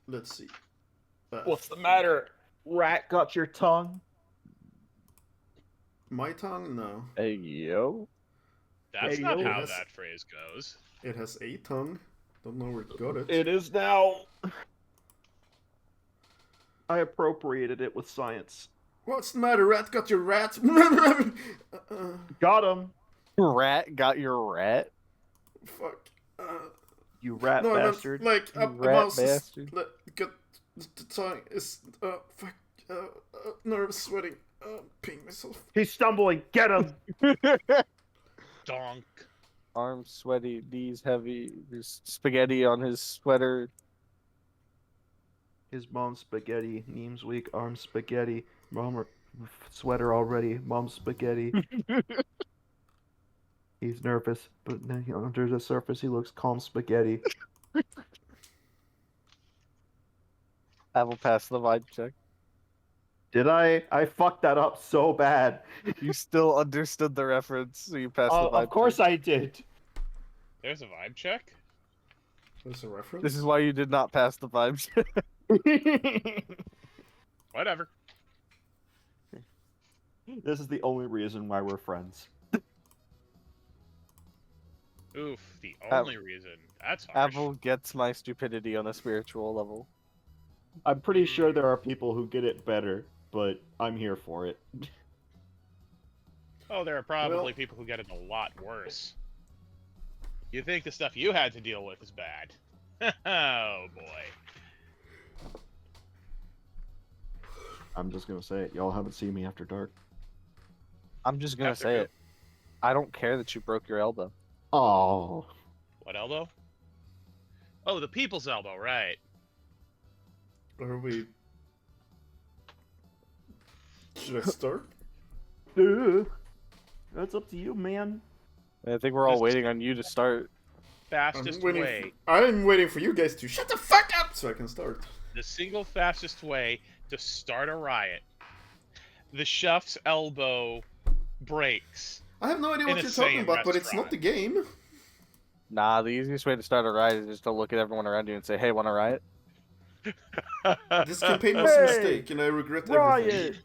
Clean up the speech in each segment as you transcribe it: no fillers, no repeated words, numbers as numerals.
Let's see. What's the matter? Rat got your tongue? My tongue? No. Hey, yo. That's Hey, not yo. how Yes. that phrase goes. It has a tongue. Don't know where it got it. It is now. I appropriated it with science. What's the matter, rat? Got your rat? Got him, Rat got your rat? Fuck. you rat No, bastard. I meant like You a rat mouse bastard. got the tongue is fuck nervous sweating peeing myself. He's stumbling. Get him. Donk. Arms sweaty, knees heavy. There's spaghetti on his sweater. His mom's spaghetti. Knees weak. Arms spaghetti. Mom sweater already. Mom's spaghetti. He's nervous, but under the surface he looks calm spaghetti. I will pass the vibe check. Did I? I fucked that up so bad. You still understood the reference, so you passed the vibe Of course check. I did. There's a vibe check. That's a reference. This is why you did not pass the vibe check. Whatever. This is the only reason why we're friends. Oof, the only reason. That's harsh. Apple gets my stupidity on a spiritual level. I'm pretty sure there are people who get it better, but I'm here for it. Oh, there are probably Well- people who get it a lot worse. You think the stuff you had to deal with is bad. Oh, boy. I'm just gonna say it. Y'all haven't seen me after dark. I'm just gonna After say who? it. I don't care that you broke your elbow. Oh. What elbow? Oh, the people's elbow, right. Are we? Should I start? That's up to you, man. I think we're all This- waiting on you to start. Fastest way. I'm waiting for you guys to shut the fuck up so I can start. The single fastest way to start a riot. The chef's elbow breaks. I have no idea In what a you're talking sane about, but it's not restaurant. the game. Nah, the easiest way to start a riot is just to look at everyone around you and say, "Hey, want a riot?" This campaign was a Hey! mistake, and I regret everything. Riot!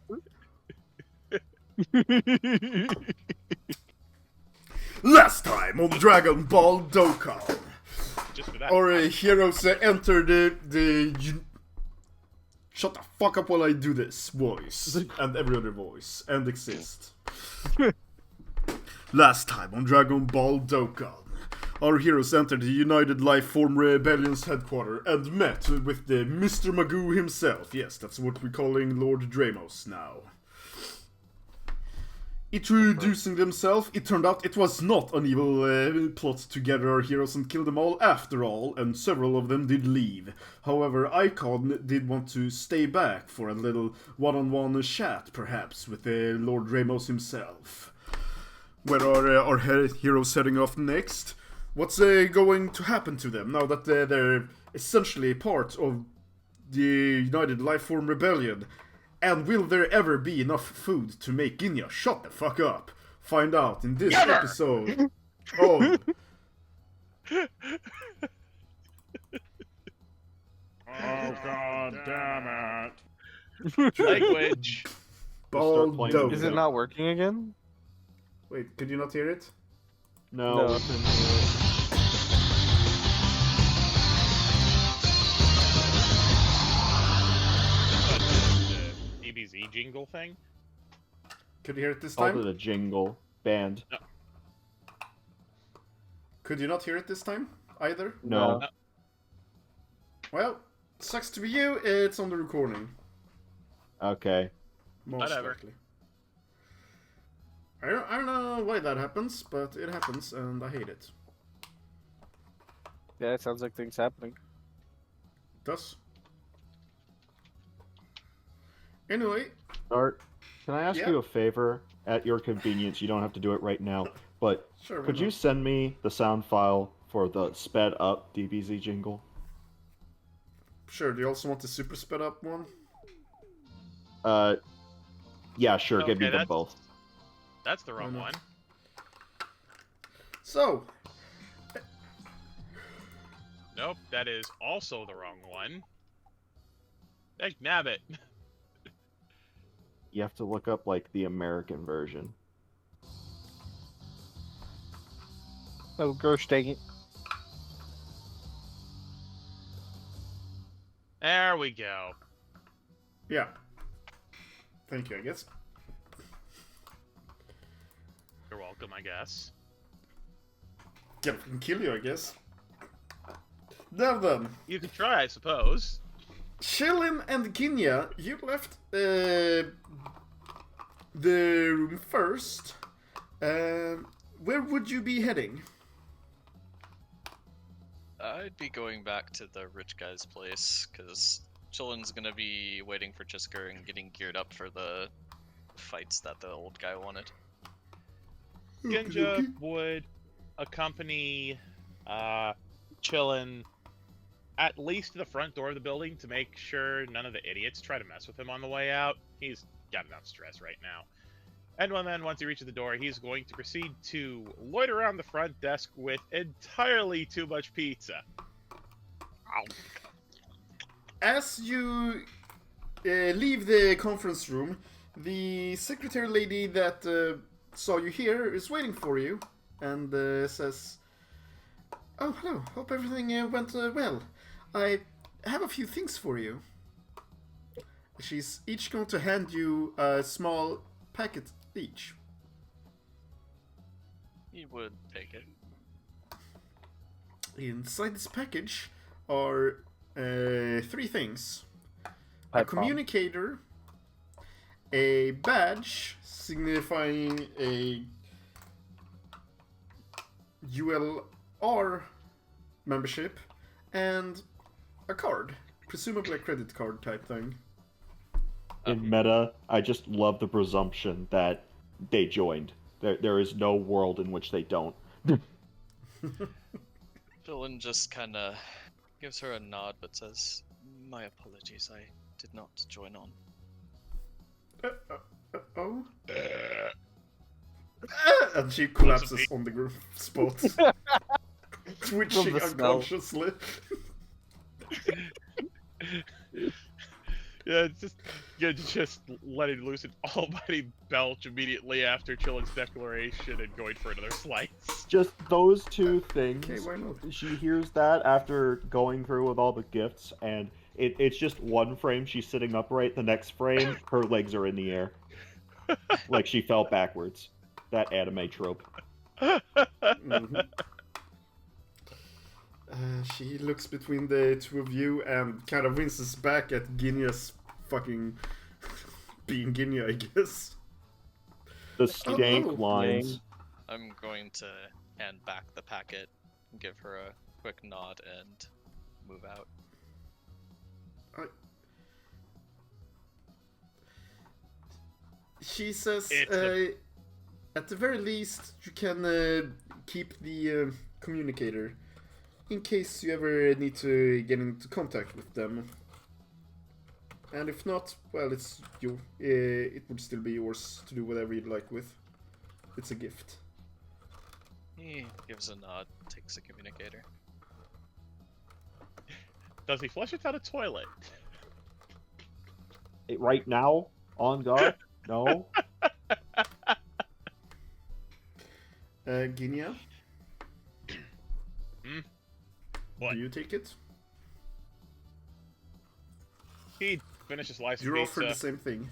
Last time on Dragon Ball Dokkan, Just for that. our heroes enter the. Shut the fuck up while I do this voice and every other voice and exist. Last time on Dragon Ball Dokkan, our heroes entered the United Life Form Rebellion's headquarters and met with the Mr. Magoo himself. Yes, that's what we're calling Lord Dramos now. Introducing themselves, it turned out it was not an evil plot to gather our heroes and kill them all after all, and several of them did leave. However, Icon did want to stay back for a little one-on-one chat, perhaps, with Lord Dramos himself. Where are our heroes heading off next? What's going to happen to them now that they're essentially part of the United Lifeform Rebellion? And will there ever be enough food to make Ginya shut the fuck up? Find out in this episode of Oh god damn it. Language. Ball playing Dokkan. Is it not working again? Wait, could you not hear it? No. No. The DBZ jingle thing? Could you hear it this Called time? it a jingle band. Could you not hear it this time either? No. Well, sucks to be you, it's on the recording. Okay. Most Whatever. likely. I don't know why that happens, but it happens and I hate it. Yeah, it sounds like things happening. Does. Anyway, Art, can I ask Yeah. you a favor? At your convenience, you don't have to do it right now, but sure. why could you not? send me the sound file for the sped up DBZ jingle? Sure, do you also want the super sped up one? Yeah, sure, give me Okay, them both. That's the wrong no. one. So, Nope, that is also the wrong one. Hey, nab it. You have to look up like the American version. Oh, gosh dang it. There we go. Yeah. Thank you, I guess. You're welcome, I guess. Can kill you, I guess. Now then, You could try, I suppose. Shilin and Ginya, you left the room first. Where would you be heading? I'd be going back to the rich guy's place, because Chillin's gonna be waiting for Chisker and getting geared up for the fights that the old guy wanted. Ginja would accompany Chillin at least to the front door of the building to make sure none of the idiots try to mess with him on the way out. He's got enough stress right now. And then once he reaches the door, he's going to proceed to loiter around the front desk with entirely too much pizza. Ow. As you leave the conference room, the secretary lady that saw you here is waiting for you and says, "Oh, hello. Hope everything went well. I have a few things for you." She's each going to hand you a small packet each. He would take it. Inside this package are three things: a Pipe bomb. communicator, a badge signifying a ULR membership, and a card, presumably a credit card type thing. In meta, I just love the presumption that they joined. There is no world in which they don't. Chillin just kinda gives her a nod but says, "My apologies, I did not join on." Oh? And she collapses on the spot, twitching the smell. unconsciously. Yeah, just letting loose an almighty belch immediately after Chillin's declaration and going for another slice. Just those two things. Okay, why not? She hears that after going through with all the gifts, and it's just one frame she's sitting upright, the next frame her legs are in the air. Like she fell backwards. That anime trope. Mhm. She looks between the two of you and kind of winces back at Ginya's fucking being Ginya, I guess. The stank Oh. lines. I'm going to hand back the packet, give her a quick nod, and move out. She says, It's at the very least, you can keep the communicator in case you ever need to get into contact with them. And if not, well, it's you. It would still be yours to do whatever you'd like with. It's a gift. He gives a nod, takes the communicator. Does he flush it down a toilet? Right now, on guard? No. Ginya, What? do you take it? He'd finish a slice You're of offered pizza, the same thing.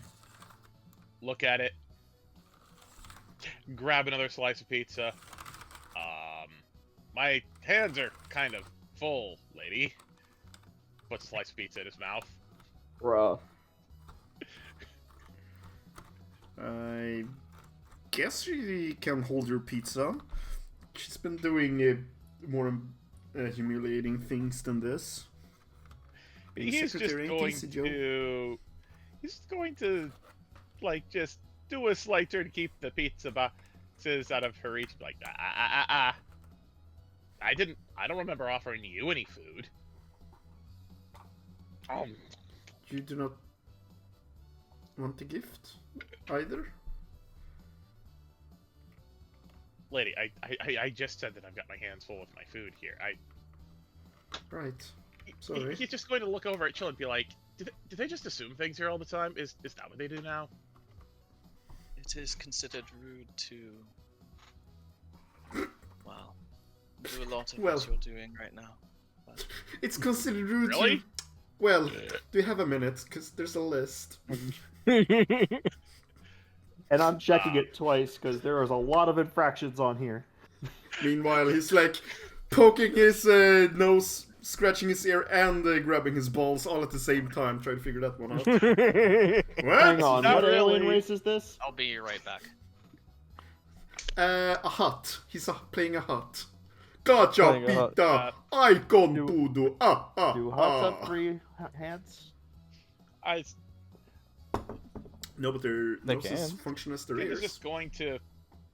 look at it, grab another slice of pizza. My hands are kind of full, lady. Puts a slice of pizza in his mouth. Bruh. I guess she can hold your pizza. She's been doing more humiliating things than this. Being He's just secretary ain't going easy, Joe. to... He's going to, like, just do a slight turn to keep the pizza boxes out of her reach. Like, I don't remember offering you any food. You do not want the gift either? Lady, I just said that I've got my hands full with my food here. Right. Sorry. He's just going to look over at Chill and be like, do they just assume things here all the time? Is that what they do now? It is considered rude to, well, do a lot of Well. what you're doing right now. But It's considered rude Really? to... Well, do you have a minute? Because there's a list. And I'm checking it twice because there is a lot of infractions on here. Meanwhile, he's like poking his nose, scratching his ear, and grabbing his balls all at the same time, trying to figure that one out. What? Hang on, Not what alien really. race is this? I'll be right back. A hut. He's playing a hut. Gotcha, Playing a hut. pita! Icon Do- pudo! Do huts have 3 hands? I No, but their They noses can. function as their think he's ears. just going to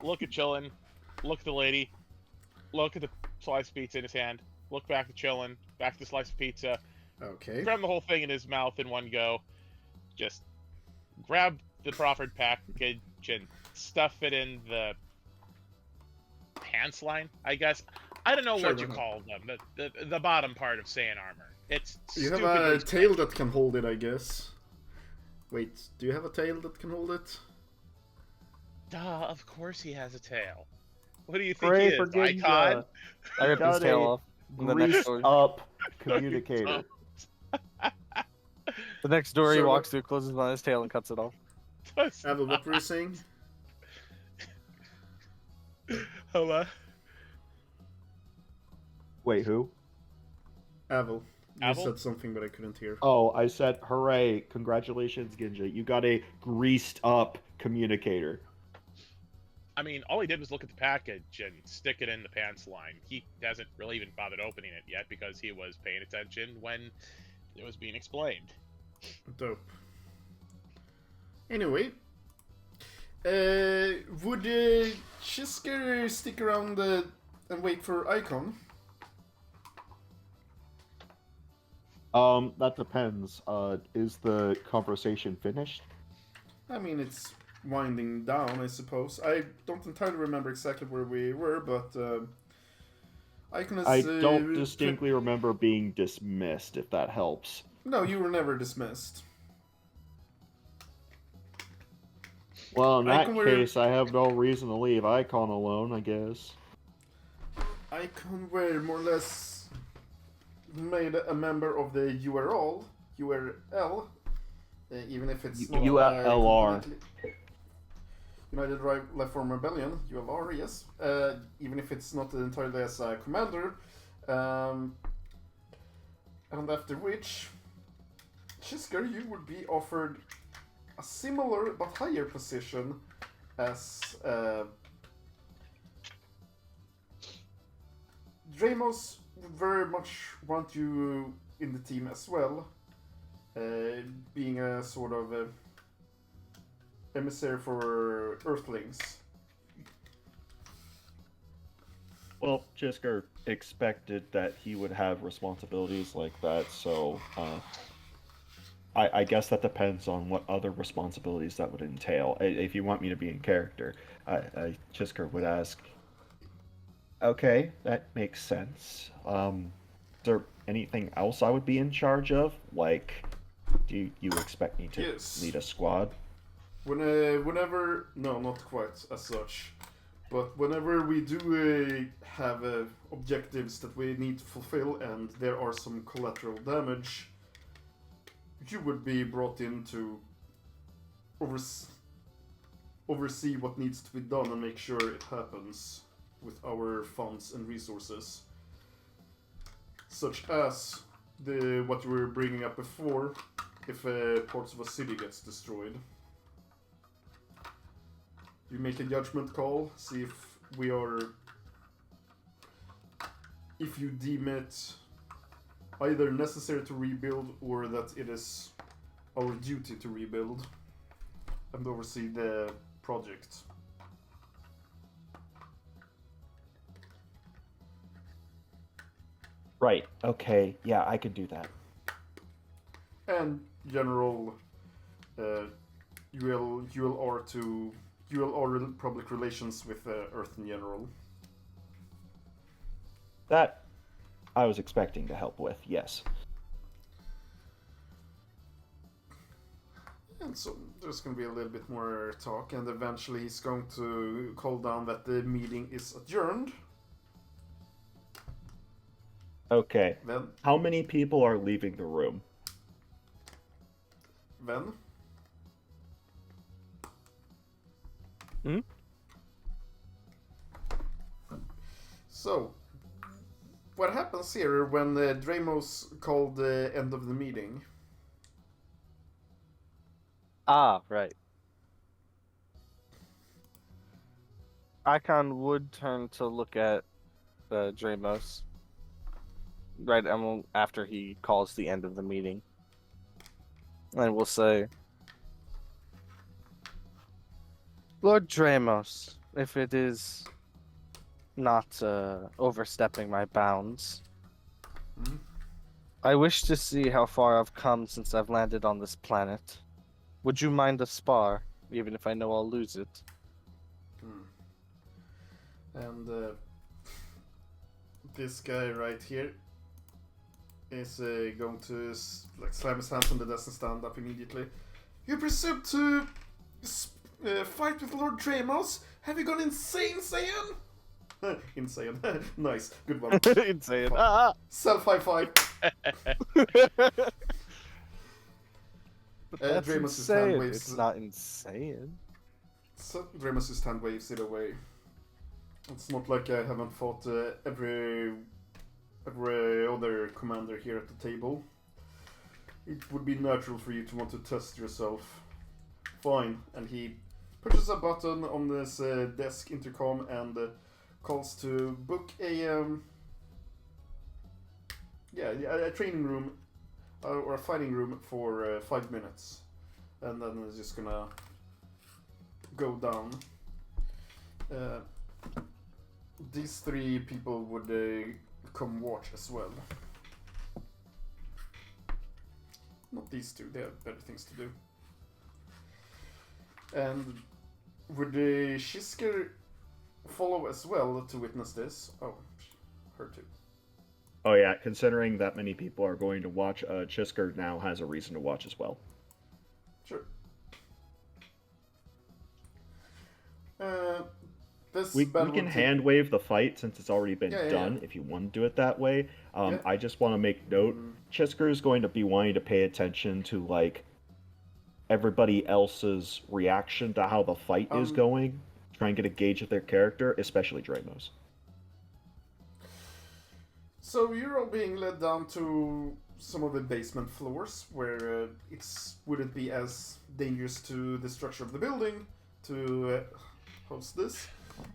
look at Chillin, look at the lady, look at the slice of pizza in his hand, look back to Chillin, back to the slice of pizza, Okay. cram the whole thing in his mouth in one go, just grab the proffered package and stuff it in the pants line, I guess. I don't know Sure, what you why not? call them. The bottom part of Saiyan armor. It's You have stupidly a tail that can hold it, I guess. Wait, do you have a tail that can hold it? Duh, of course he has a tail. What do you think Pray he for is, Icon? I ripped his Got tail a off. And the next greased door, up communicator. the next door he So- walks through, closes on his tail and cuts it off. Abel, what were you saying? Hello? Wait, who? Abel. You Abel? said something, but I couldn't hear. Oh, I said, hooray, congratulations, Ginja. You got a greased up communicator. I mean, all he did was look at the package and stick it in the pants line. He hasn't really even bothered opening it yet because he was paying attention when it was being explained. Dope. Anyway, would Chisker stick around and wait for Icon? That depends. Is the conversation finished? I mean, it's winding down, I suppose. I don't entirely remember exactly where we were, but Icon is... I don't distinctly remember being dismissed, if that helps. No, you were never dismissed. Well, in that Icon were- case, I have no reason to leave Icon alone, I guess. Icon were more or less made a member of the URL, even if it's not ULR. completely- United Life Form Rebellion, ULR, yes. Even if it's not entirely as a commander. And after which, Chisker, you would be offered a similar but higher position as Dramos would very much want you in the team as well, being a sort of emissary for Earthlings. Well, Jisker expected that he would have responsibilities like that, so I guess that depends on what other responsibilities that would entail. If you want me to be in character, Jisker would ask, okay, that makes sense. Is there anything else I would be in charge of? Like, do you expect me to Yes. lead a squad? Whenever, no, not quite as such, but whenever we do have objectives that we need to fulfill and there are some collateral damage, you would be brought in to oversee what needs to be done and make sure it happens with our funds and resources, such as what you were bringing up before, if parts of a city gets destroyed. You make a judgment call, see if you deem it either necessary to rebuild or that it is our duty to rebuild and oversee the project. Right, okay, yeah, I could do that. And general ULR public relations with Earth in general. That I was expecting to help with, yes. And so there's going to be a little bit more talk, and eventually he's going to call down that the meeting is adjourned. Okay. Then, How many people are leaving the room? then. Hmm? So, what happens here when Dramos called the end of the meeting? Ah, right. Icon would turn to look at Dramos right after he calls the end of the meeting. And we'll say, Lord Dramos, if it is not overstepping my bounds, Hmm? I wish to see how far I've come since I've landed on this planet. Would you mind a spar, even if I know I'll lose it? And this guy right here is going to slam his hands on the desk and stand up immediately. You presume to fight with Lord Dramos? Have you gone insane, Saiyan? Insane. Nice. Good one. Insane. Fuck. Self high five. That's Dramos' hand insane. waves. It's not insane. So Dramos' hand waves it away. It's not like I haven't fought every other commander here at the table. It would be natural for you to want to test yourself. Fine. And he pushes a button on this desk intercom and calls to book a training room or a fighting room for 5 minutes, and then it's just gonna go down. These 3 people would come watch as well. Not these 2, they have better things to do. And would Shisker follow as well to witness this? Oh, her too. Oh yeah, considering that many people are going to watch, Chisker now has a reason to watch as well. Sure. We can hand wave the fight since it's already been done, yeah. if you want to do it that way. Yeah. I just want to make note, Chisker is going to be wanting to pay attention to, like, everybody else's reaction to how the fight is going. Try and get a gauge of their character, especially Dramos. So you're all being led down to some of the basement floors where it wouldn't be as dangerous to the structure of the building to host this.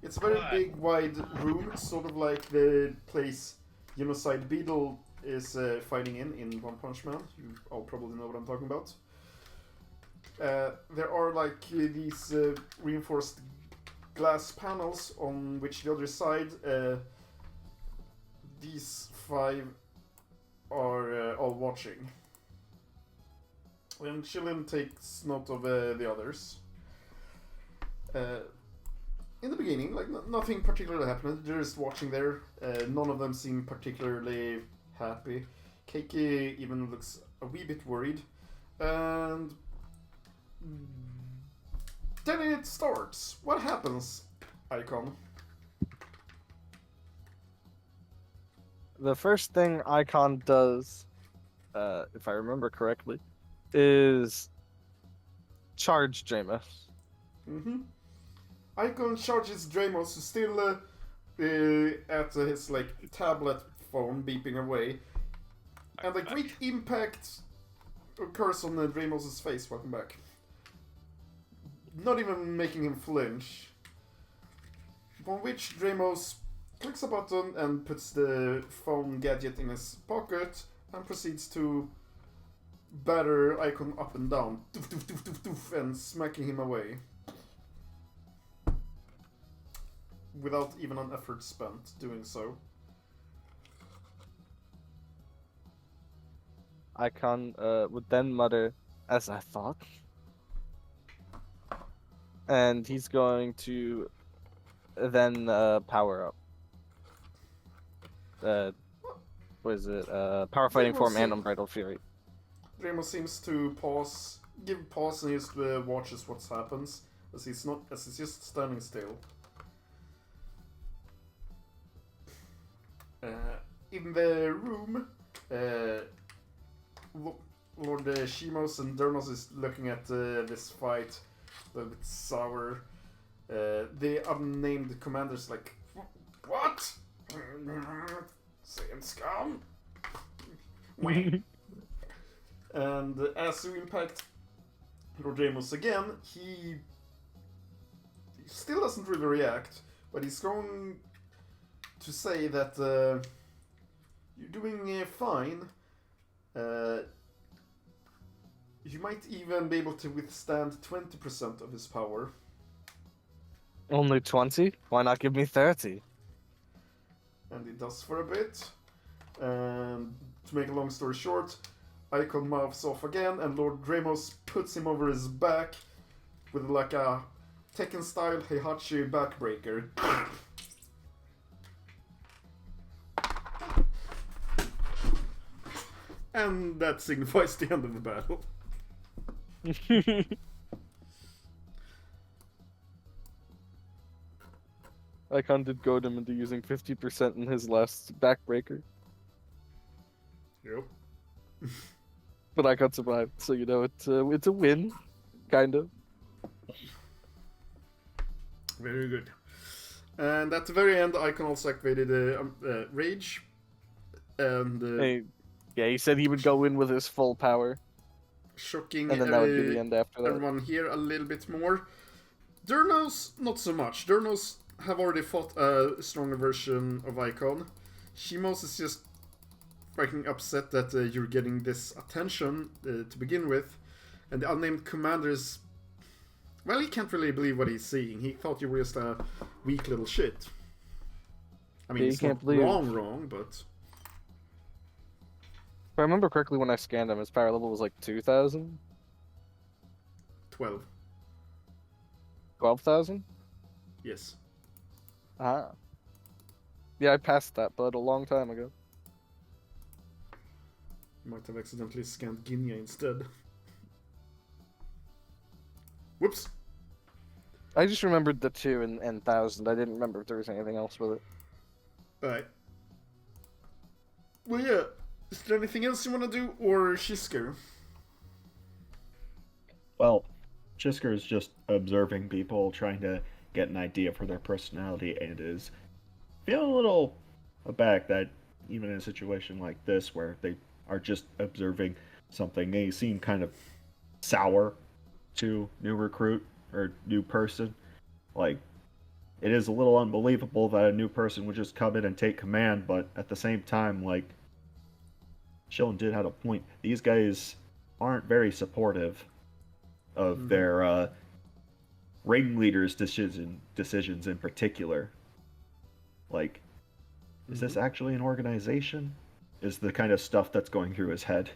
It's a very big, wide room, sort of like the place Genocide Beetle is fighting in One Punch Man. You all probably know what I'm talking about. There are like these reinforced glass panels on which the other side these 5 are all watching. And Chillin takes note of the others. In the beginning, like nothing particularly happened. They're just watching there. None of them seem particularly happy. Keiki even looks a wee bit worried. And then it starts. What happens, Icon? The first thing Icon does, if I remember correctly, is charge Dramos. Mm-hmm. Icon charges Dramos, who's still at his like tablet phone beeping away, and a great impact occurs on Dramos' face. Welcome back. Not even making him flinch. Upon which Dramos clicks a button and puts the phone gadget in his pocket and proceeds to batter Icon up and down, doof, doof, doof, doof, doof, and smacking him away. Without even an effort spent doing so. Icon would then mutter, "As I thought," and he's going to then power up. What is it? Power Fighting Form and Unbridled Fury. Dramos seems to pause give pause and just watches what happens, as he's just standing still. In the room, Lord Shimos and Dernos is looking at this fight, a little bit sour. The unnamed commander's like, what? Same scum? And as to impact Lord Ramos again, he still doesn't really react, but he's going to say that you're doing fine. You might even be able to withstand 20% of his power. Only 20? Why not give me 30? And he does for a bit. And to make a long story short, Icon mouths off again, and Lord Ramos puts him over his back with like a Tekken style Heihachi backbreaker. And that signifies the end of the battle. Icon did goad him into using 50% in his last backbreaker, Yep. but Icon survived, so you know it's a win, kind of. Very good. And at the very end, Icon also activated Rage. And Yeah, he said he would go in with his full power, shocking and then that would be the end after that. everyone here a little bit more. Durnos, not so much. Durnos have already fought a stronger version of Icon. Shimos is just fucking upset that you're getting this attention to begin with. And the unnamed commander is... Well, he can't really believe what he's seeing. He thought you were just a weak little shit. I mean, Yeah, he it's can't not believe- wrong, but... If I remember correctly, when I scanned him, his power level was like 2,000? 12. 12,000? Yes. Ah. Yeah, I passed that, but a long time ago. You might have accidentally scanned Ginya instead. Whoops. I just remembered the 2 and 1,000. I didn't remember if there was anything else with it. Alright. Well, yeah. Is there anything else you want to do, or Shisker? Well, Chisker is just observing people, trying to get an idea for their personality, and is feeling a little aback that even in a situation like this, where they are just observing something, they seem kind of sour to new recruit or new person. Like, it is a little unbelievable that a new person would just come in and take command, but at the same time, like, Shillen did have a point. These guys aren't very supportive of their ringleaders' decisions in particular. Like, is this actually an organization? Is the kind of stuff that's going through his head.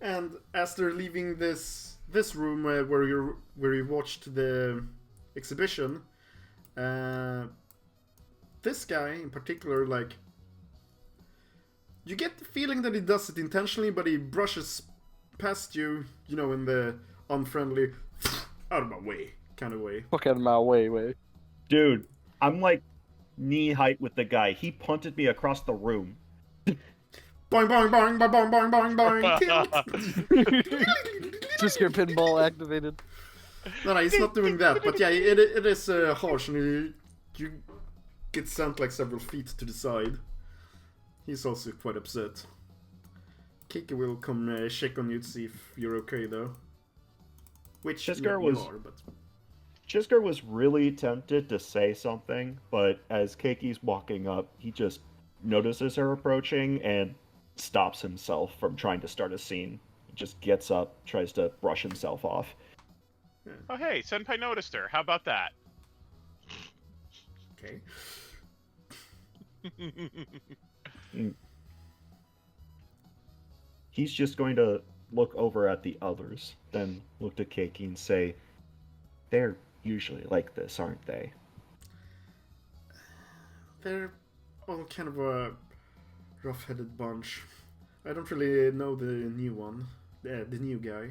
And as they're leaving this room where you watched the exhibition, this guy in particular, like, you get the feeling that he does it intentionally, but he brushes past you, you know, in the unfriendly, out of my way kind of way. Fuck out of my way. Dude, I'm like knee height with the guy. He punted me across the room. Boing, boing, boing, boing, boing, boing, boing, boing. Just your pinball activated. No, he's not doing that. But yeah, it is harsh, and you get sent like several feet to the side. He's also quite upset. Kiki will come check on you to see if you're okay, though. Which Chisker you was- are, but... Chisker was really tempted to say something, but as Keiki's walking up, he just notices her approaching and stops himself from trying to start a scene. He just gets up, tries to brush himself off. Oh, hey, Senpai noticed her. How about that? Okay. He's just going to look over at the others, then look to Keiki and say, "They're usually like this, aren't they?" They're all kind of a rough-headed bunch. I don't really know the new one, the new guy.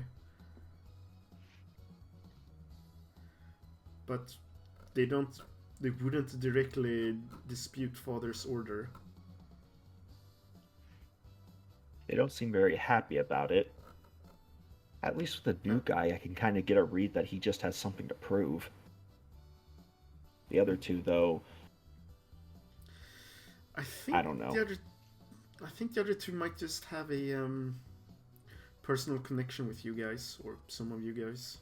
But they wouldn't directly dispute father's order. They don't seem very happy about it. At least with the new guy, I can kind of get a read that he just has something to prove. The other two, though, I don't know. I think the other two might just have a personal connection with you guys, or some of you guys.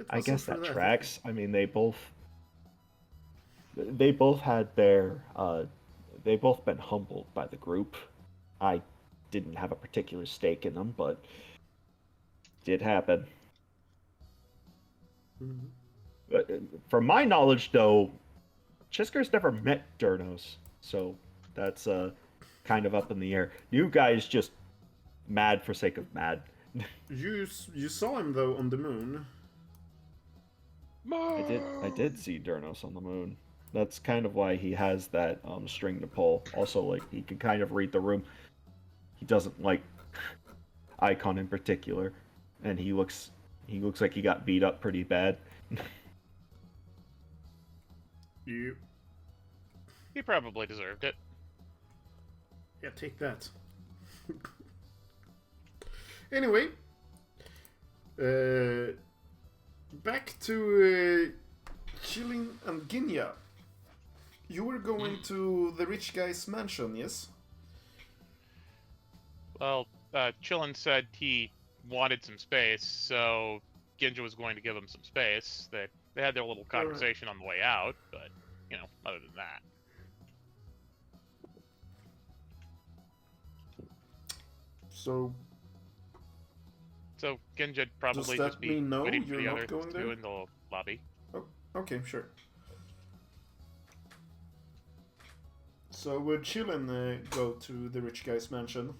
I guess that tracks. I mean, they both had their they both been humbled by the group. I didn't have a particular stake in them, but it did happen. Mm-hmm. From my knowledge, though, Chisker's never met Durnos, so that's kind of up in the air. You guys just mad for sake of mad. You saw him though on the moon. I did see Durnos on the moon. That's kind of why he has that string to pull. Also, like, he can kind of read the room. He doesn't like Icon in particular, and he looks like he got beat up pretty bad. You. He probably deserved it. Yeah, take that. Anyway, back to Chilling and Ginya. You were going to the rich guy's mansion, yes? Well, Chillin said he wanted some space, so Ginja was going to give him some space. They had their little conversation on the way out, but, you know, other than that. So Ginja'd probably that just be mean no, waiting for you're the not other going two there? in the lobby. Oh, okay, sure. So would Chillin go to the rich guy's mansion?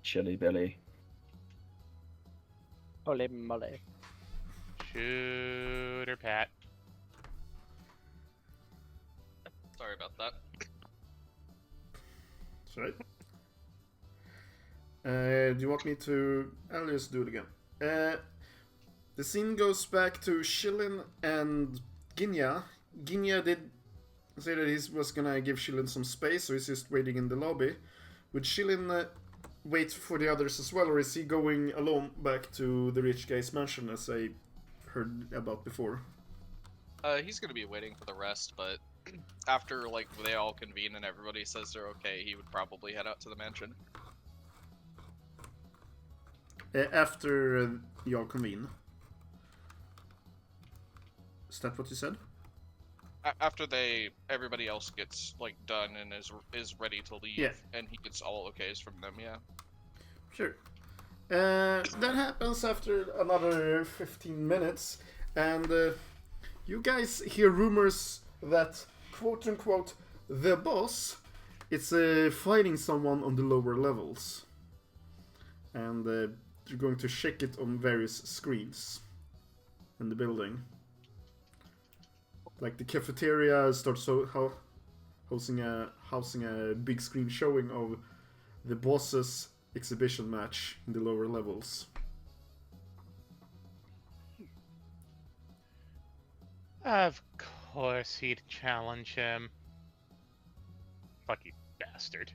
Chilly Billy. Holy moly. Shooter Pat. Sorry about that. That's right. Do you want me to... I'll just do it again. The scene goes back to Shilin and Ginya. Ginya did say that he was gonna give Shilin some space, so he's just waiting in the lobby. Would Shilin wait for the others as well, or is he going alone back to the rich guy's mansion, as I heard about before? He's gonna be waiting for the rest, but after like they all convene and everybody says they're okay, he would probably head out to the mansion. After y'all convene. Is that what you said? After everybody else gets like done and is ready to leave, Yeah. and he gets all okays from them, yeah. Sure. That happens after another 15 minutes, and you guys hear rumors that, quote-unquote, the boss is fighting someone on the lower levels. And you're going to check it on various screens in the building. Like the cafeteria starts housing a big screen showing of the boss's exhibition match in the lower levels. Of course he'd challenge him. Fuck you, bastard.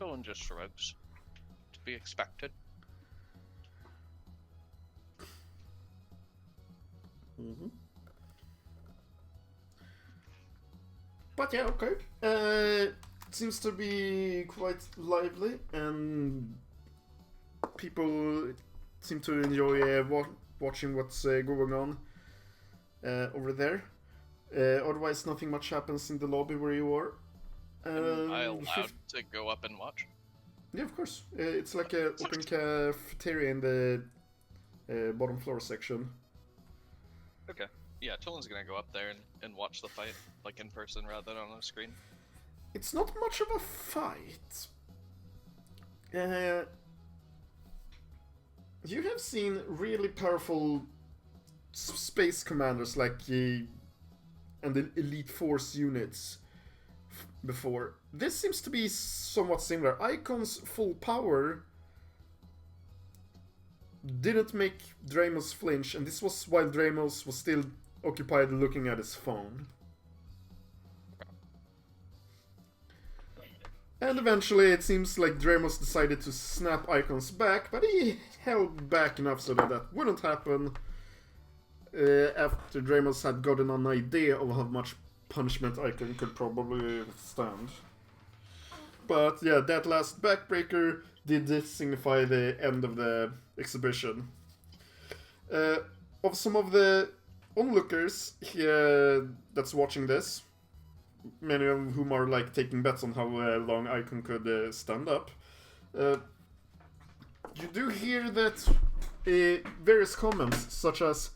Dylan just shrugs. To be expected. Mm-hmm. But yeah, okay. It seems to be quite lively, and people seem to enjoy watching what's going on over there. Otherwise, nothing much happens in the lobby where you are. Am I allowed to go up and watch? Yeah, of course. It's like an open cafeteria in the bottom floor section. Okay. Yeah, Tillen's gonna go up there and watch the fight, like in person rather than on a screen. It's not much of a fight. You have seen really powerful space commanders like and the Elite Force units before. This seems to be somewhat similar. Icon's full power didn't make Dramos flinch, and this was while Dramos was still occupied looking at his phone. And eventually it seems like Dramos decided to snap Icon's back, but he held back enough so that that wouldn't happen after Dramos had gotten an idea of how much punishment Icon could probably withstand. But yeah, that last backbreaker did signify the end of the exhibition. Of some of the onlookers here that's watching this, many of whom are like taking bets on how long Icon could stand up, you do hear that various comments such as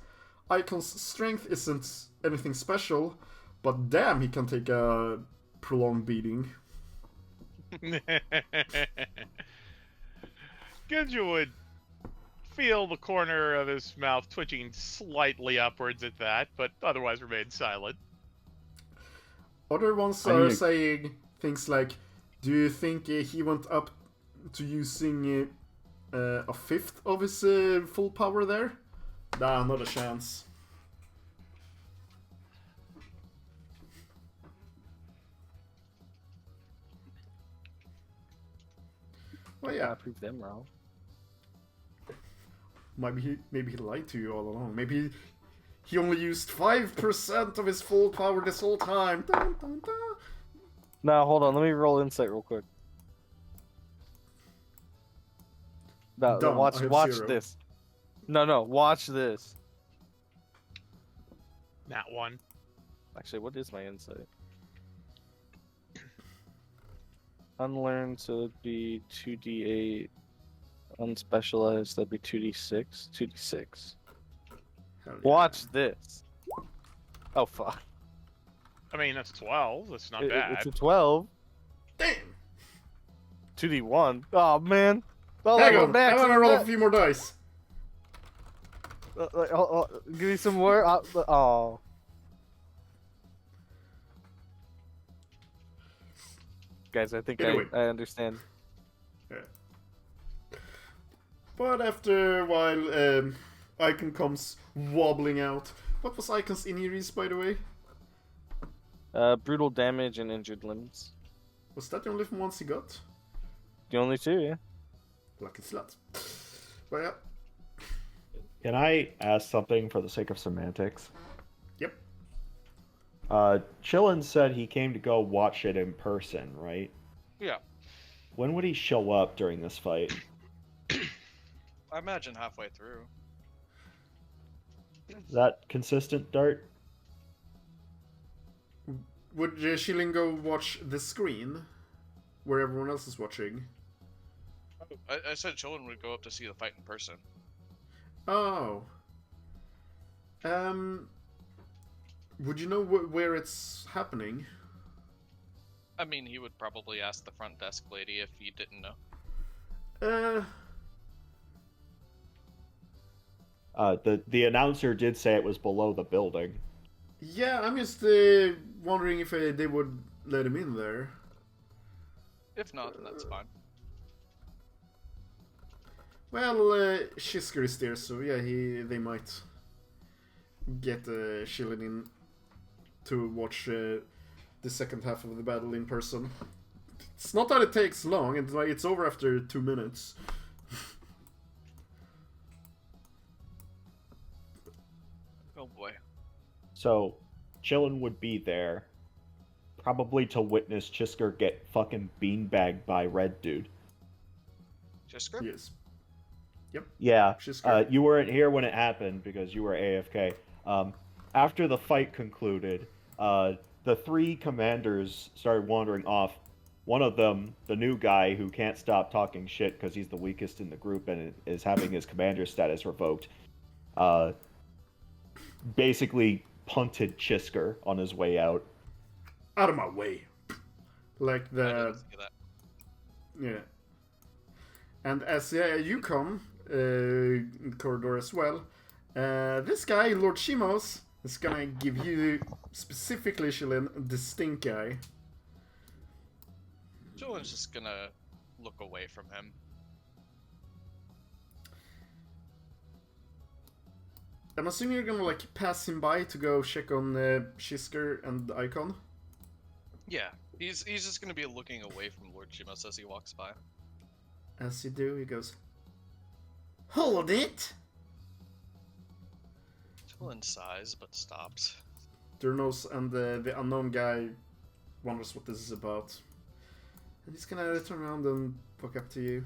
Icon's strength isn't anything special, but damn, he can take a prolonged beating. Genjo would feel the corner of his mouth twitching slightly upwards at that, but otherwise remain silent. Other ones are saying things like, do you think he went up to using a fifth of his full power there? Nah, not a chance. Well, yeah. Prove them wrong. Maybe he lied to you all along. Maybe he only used 5% of his full power this whole time. Dun, dun, dun. No, hold on. Let me roll insight real quick. No, Dumb, watch I have watch 0. this. No, watch this. That one. Actually, what is my insight? Unlearned, so it'd be 2d8. Unspecialized, that'd be 2d6. 2d6. Hell yeah. Watch this. Oh, fuck. I mean, that's 12. That's not bad. It's a 12. Damn! 2d1. Oh, man. Oh, Hang go on, back I to wanna roll that. a few more dice. Give me some more. Oh. Guys, I think Anyway. I understand. Yeah. But after a while, Icon comes wobbling out. What was Icon's injuries, by the way? Brutal damage and injured limbs. Was that the only ones he got? The only two, yeah. Lucky slut. But yeah. Can I ask something for the sake of semantics? Yep. Chillin said he came to go watch it in person, right? Yeah. When would he show up during this fight? I imagine halfway through. Is that consistent, Dart? Would Shilling go watch the screen where everyone else is watching? I said Chillin would go up to see the fight in person. Oh. Would you know where it's happening? I mean, he would probably ask the front desk lady if he didn't know. The announcer did say it was below the building. Yeah, I'm just wondering if they would let him in there. If not, then that's fine. Well, Shisker is there, so yeah, they might get Shilling in to watch the second half of the battle in person. It's not that it takes long, it's over after 2 minutes. Oh boy. So, Chillin would be there, probably to witness Chisker get fucking beanbagged by Red Dude. Jisker? Yes. Yeah, Chisker. you weren't here when it happened because you were AFK. After the fight concluded, the three commanders started wandering off. One of them, the new guy who can't stop talking shit because he's the weakest in the group and is having his commander status revoked, basically punted Chisker on his way out. Out of my way. Like I the... didn't see that. Yeah. And as you come, corridor as well. This guy, Lord Shimos, is gonna give you, specifically, Shilin, the stink eye. Chillin's just gonna look away from him. I'm assuming you're gonna, like, pass him by to go check on Shisker and Icon. Yeah, he's just gonna be looking away from Lord Shimos as he walks by. As you do, he goes, "Hold it!" Chillin sighs, but stops. Durnos and the unknown guy wonders what this is about. And he's gonna turn around and walk up to you.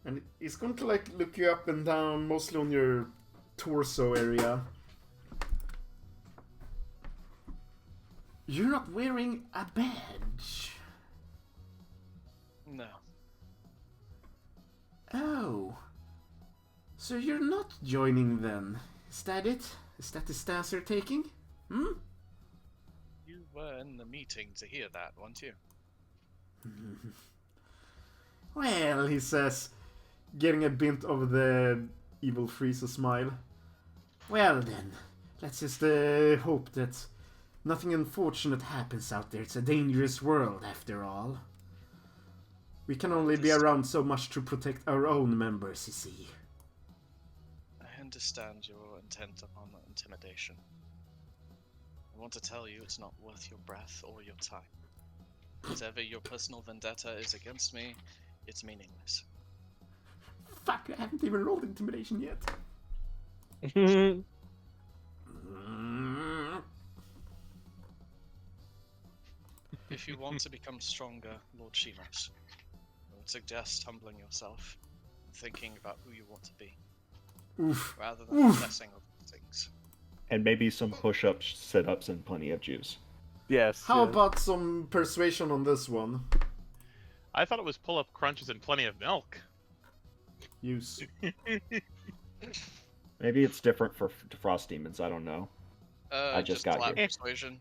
And he's going to, like, look you up and down, mostly on your torso area. You're not wearing a badge. No. Oh. So you're not joining then? Is that it? Is that the stance you're taking? Hmm? You were in the meeting to hear that, weren't you? Well, he says, getting a bit of the evil Frieza smile. Well then, let's just hope that nothing unfortunate happens out there. It's a dangerous world, after all. We can only be around so much to protect our own members, you see. I understand your intent upon intimidation. I want to tell you it's not worth your breath or your time. Whatever your personal vendetta is against me, it's meaningless. Fuck, I haven't even rolled intimidation yet. If you want to become stronger, Lord Shimos, I would suggest humbling yourself and thinking about who you want to be, Oof. rather than obsessing over things. And maybe some push-ups, sit-ups, and plenty of juice. Yes. How yes. about some persuasion on this one? I thought it was pull-up crunches and plenty of milk. Use. Maybe it's different for Frost Demons, I don't know. I just got flat here. persuasion.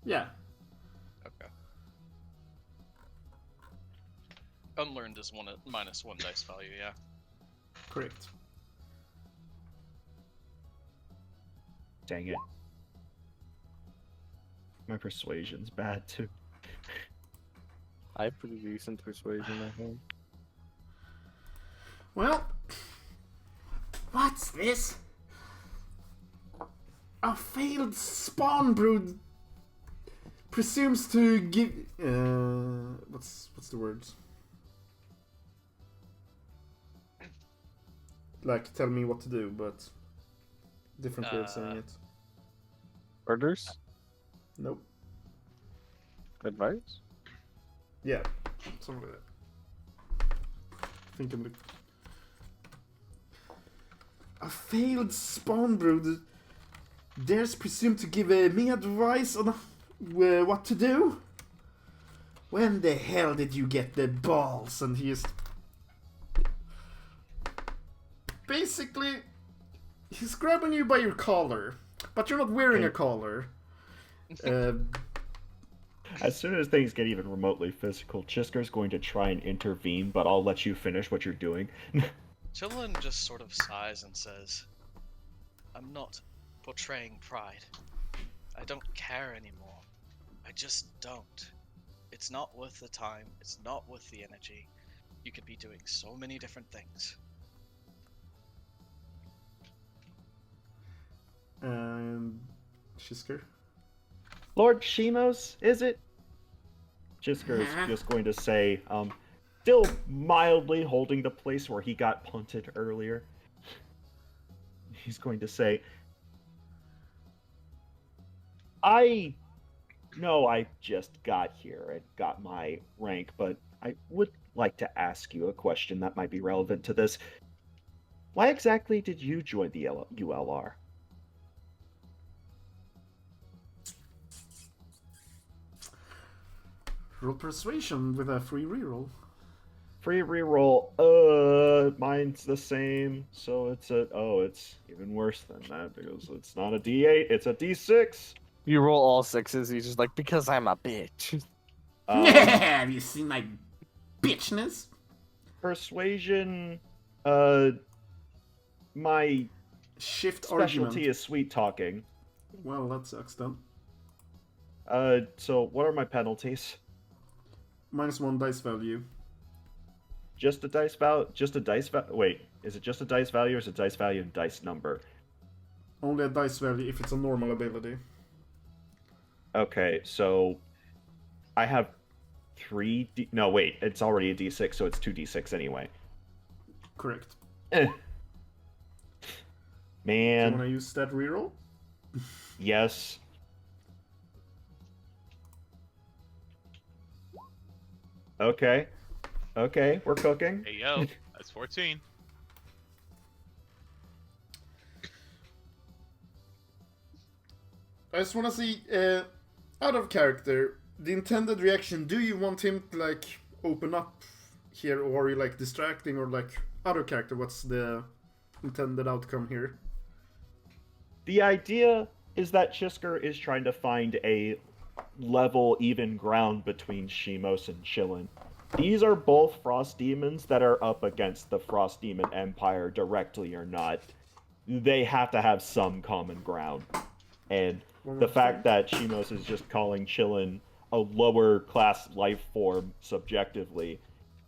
Yeah. Okay. Unlearned is -1 dice value, yeah. Correct. Dang it. My persuasion's bad, too. I have pretty decent persuasion, I think. Well, what's this? A failed spawn brood presumes to give. What's the word? Like, tell me what to do, but different way of saying it. Orders? Nope. Advice? Yeah, something like that. Thinking the. A failed spawn brood dares presume to give me advice on what to do? When the hell did you get the balls? And he's basically, he's grabbing you by your collar, but you're not wearing a collar. As soon as things get even remotely physical, Chisker's going to try and intervene, but I'll let you finish what you're doing. Chillin just sort of sighs and says, I'm not portraying pride. I don't care anymore. I just don't. It's not worth the time. It's not worth the energy. You could be doing so many different things. Shisker? Lord Shimos, is it? Chisker is just going to say, still mildly holding the place where he got punted earlier. He's going to say, I know I just got here and got my rank, but I would like to ask you a question that might be relevant to this. Why exactly did you join the ULR? Roll persuasion with a free reroll. Free reroll, mine's the same, so it's it's even worse than that, because it's not a D8, it's a D6! You roll all sixes, he's just like, because I'm a bitch. Have you seen my bitchness? Persuasion, my Shift specialty argument. is sweet talking. Well, that sucks then. So what are my penalties? -1 dice value. Just a dice value? Just a dice value? Wait, is it just a dice value or is it dice value and dice number? Only a dice value if it's a normal ability. Okay, so I have 3 D... No, wait, it's already a D6, so it's 2d6 anyway. Correct. Eh. Do you Man, want to use that reroll? yes. Okay. Okay, we're cooking. Hey yo, that's 14. I just want to see, out of character, the intended reaction. Do you want him to, like, open up here, or are you, like, distracting, or, like, out of character? What's the intended outcome here? The idea is that Chisker is trying to find a level, even ground between Shimos and Chillin. These are both Frost Demons that are up against the Frost Demon Empire directly or not. They have to have some common ground. And the fact that Shimos is just calling Chillin a lower class life form subjectively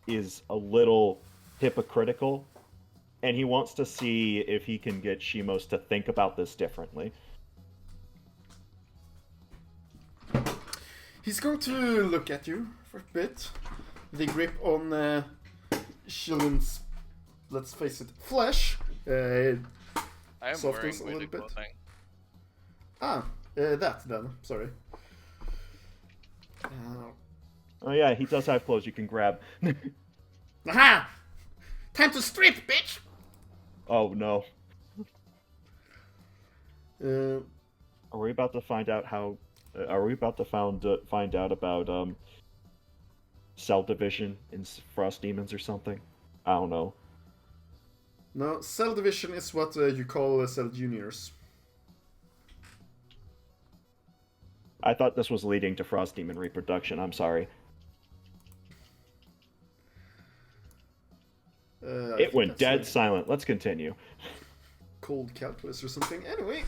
is a little hypocritical. And he wants to see if he can get Shimos to think about this differently. He's going to look at you for a bit. The grip on Shillin's, let's face it, flesh. I am Softens wearing a weighted little bit. clothing. That then. Sorry. Oh yeah, he does have clothes you can grab. Aha! Time to strip, bitch! Oh no. Uh, Are we about to find out how... are we about to find out about cell division in Frost Demons or something? I don't know. no, cell division is what you call cell juniors. I thought this was leading to Frost Demon reproduction. I'm sorry. I It think went that's dead like silent. Let's continue. cold calculus or something. Anyway.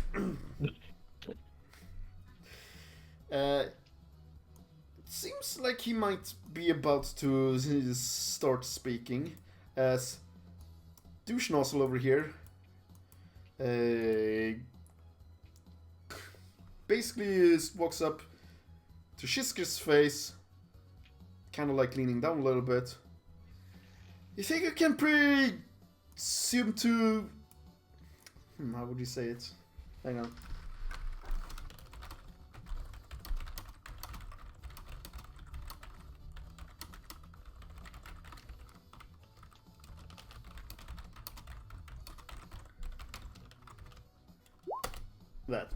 It seems like he might be about to start speaking, as douche nozzle over here basically walks up to Shisker's face, kind of like leaning down a little bit. You think you can presume to... how would you say it? Hang on. That.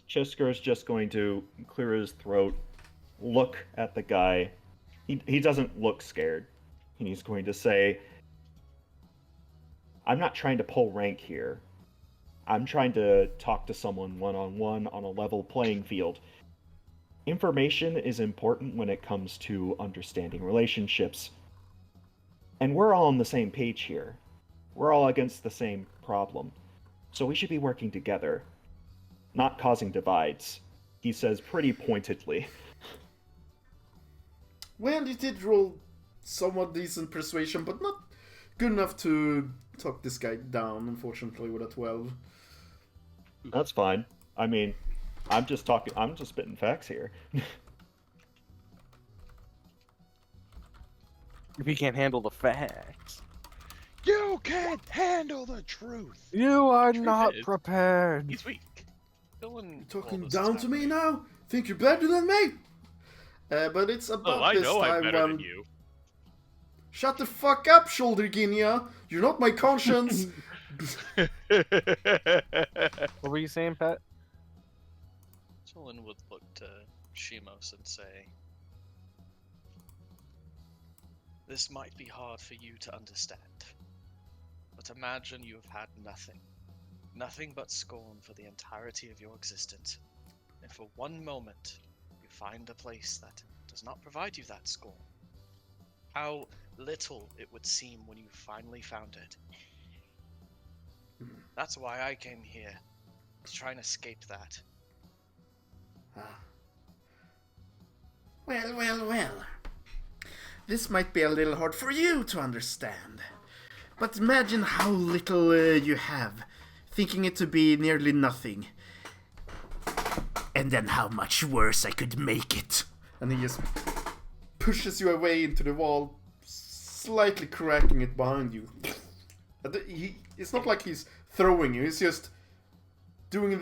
Chisker is just going to clear his throat, look at the guy. He doesn't look scared. And he's going to say, I'm not trying to pull rank here. I'm trying to talk to someone one-on-one on a level playing field. Information is important when it comes to understanding relationships. And we're all on the same page here. We're all against the same problem. So we should be working together, not causing divides, he says pretty pointedly. Well, you did roll somewhat decent persuasion, but not good enough to talk this guy down, unfortunately, with a 12. That's fine. I mean, I'm just spitting facts here. If you can't handle the facts, You can't handle the truth. you are Truth not is- prepared. He's weak. Dylan, You talking while this down is to me happening- now? Think you're better than me? But it's about Oh, I this know time I'm better when... than you. Shut the fuck up, Shoulder Guinea! You're not my conscience! What were you saying, Pat? Dylan would look to Shimos and say, this might be hard for you to understand, but imagine you have had nothing. Nothing but scorn for the entirety of your existence. And for one moment, you find a place that does not provide you that scorn. How little it would seem when you finally found it. That's why I came here, to try and escape that. Ah. Well. This might be a little hard for you to understand. But imagine how little you have, thinking it to be nearly nothing. And then how much worse I could make it. And he just pushes you away into the wall, slightly cracking it behind you. It's not like he's throwing you, he's just doing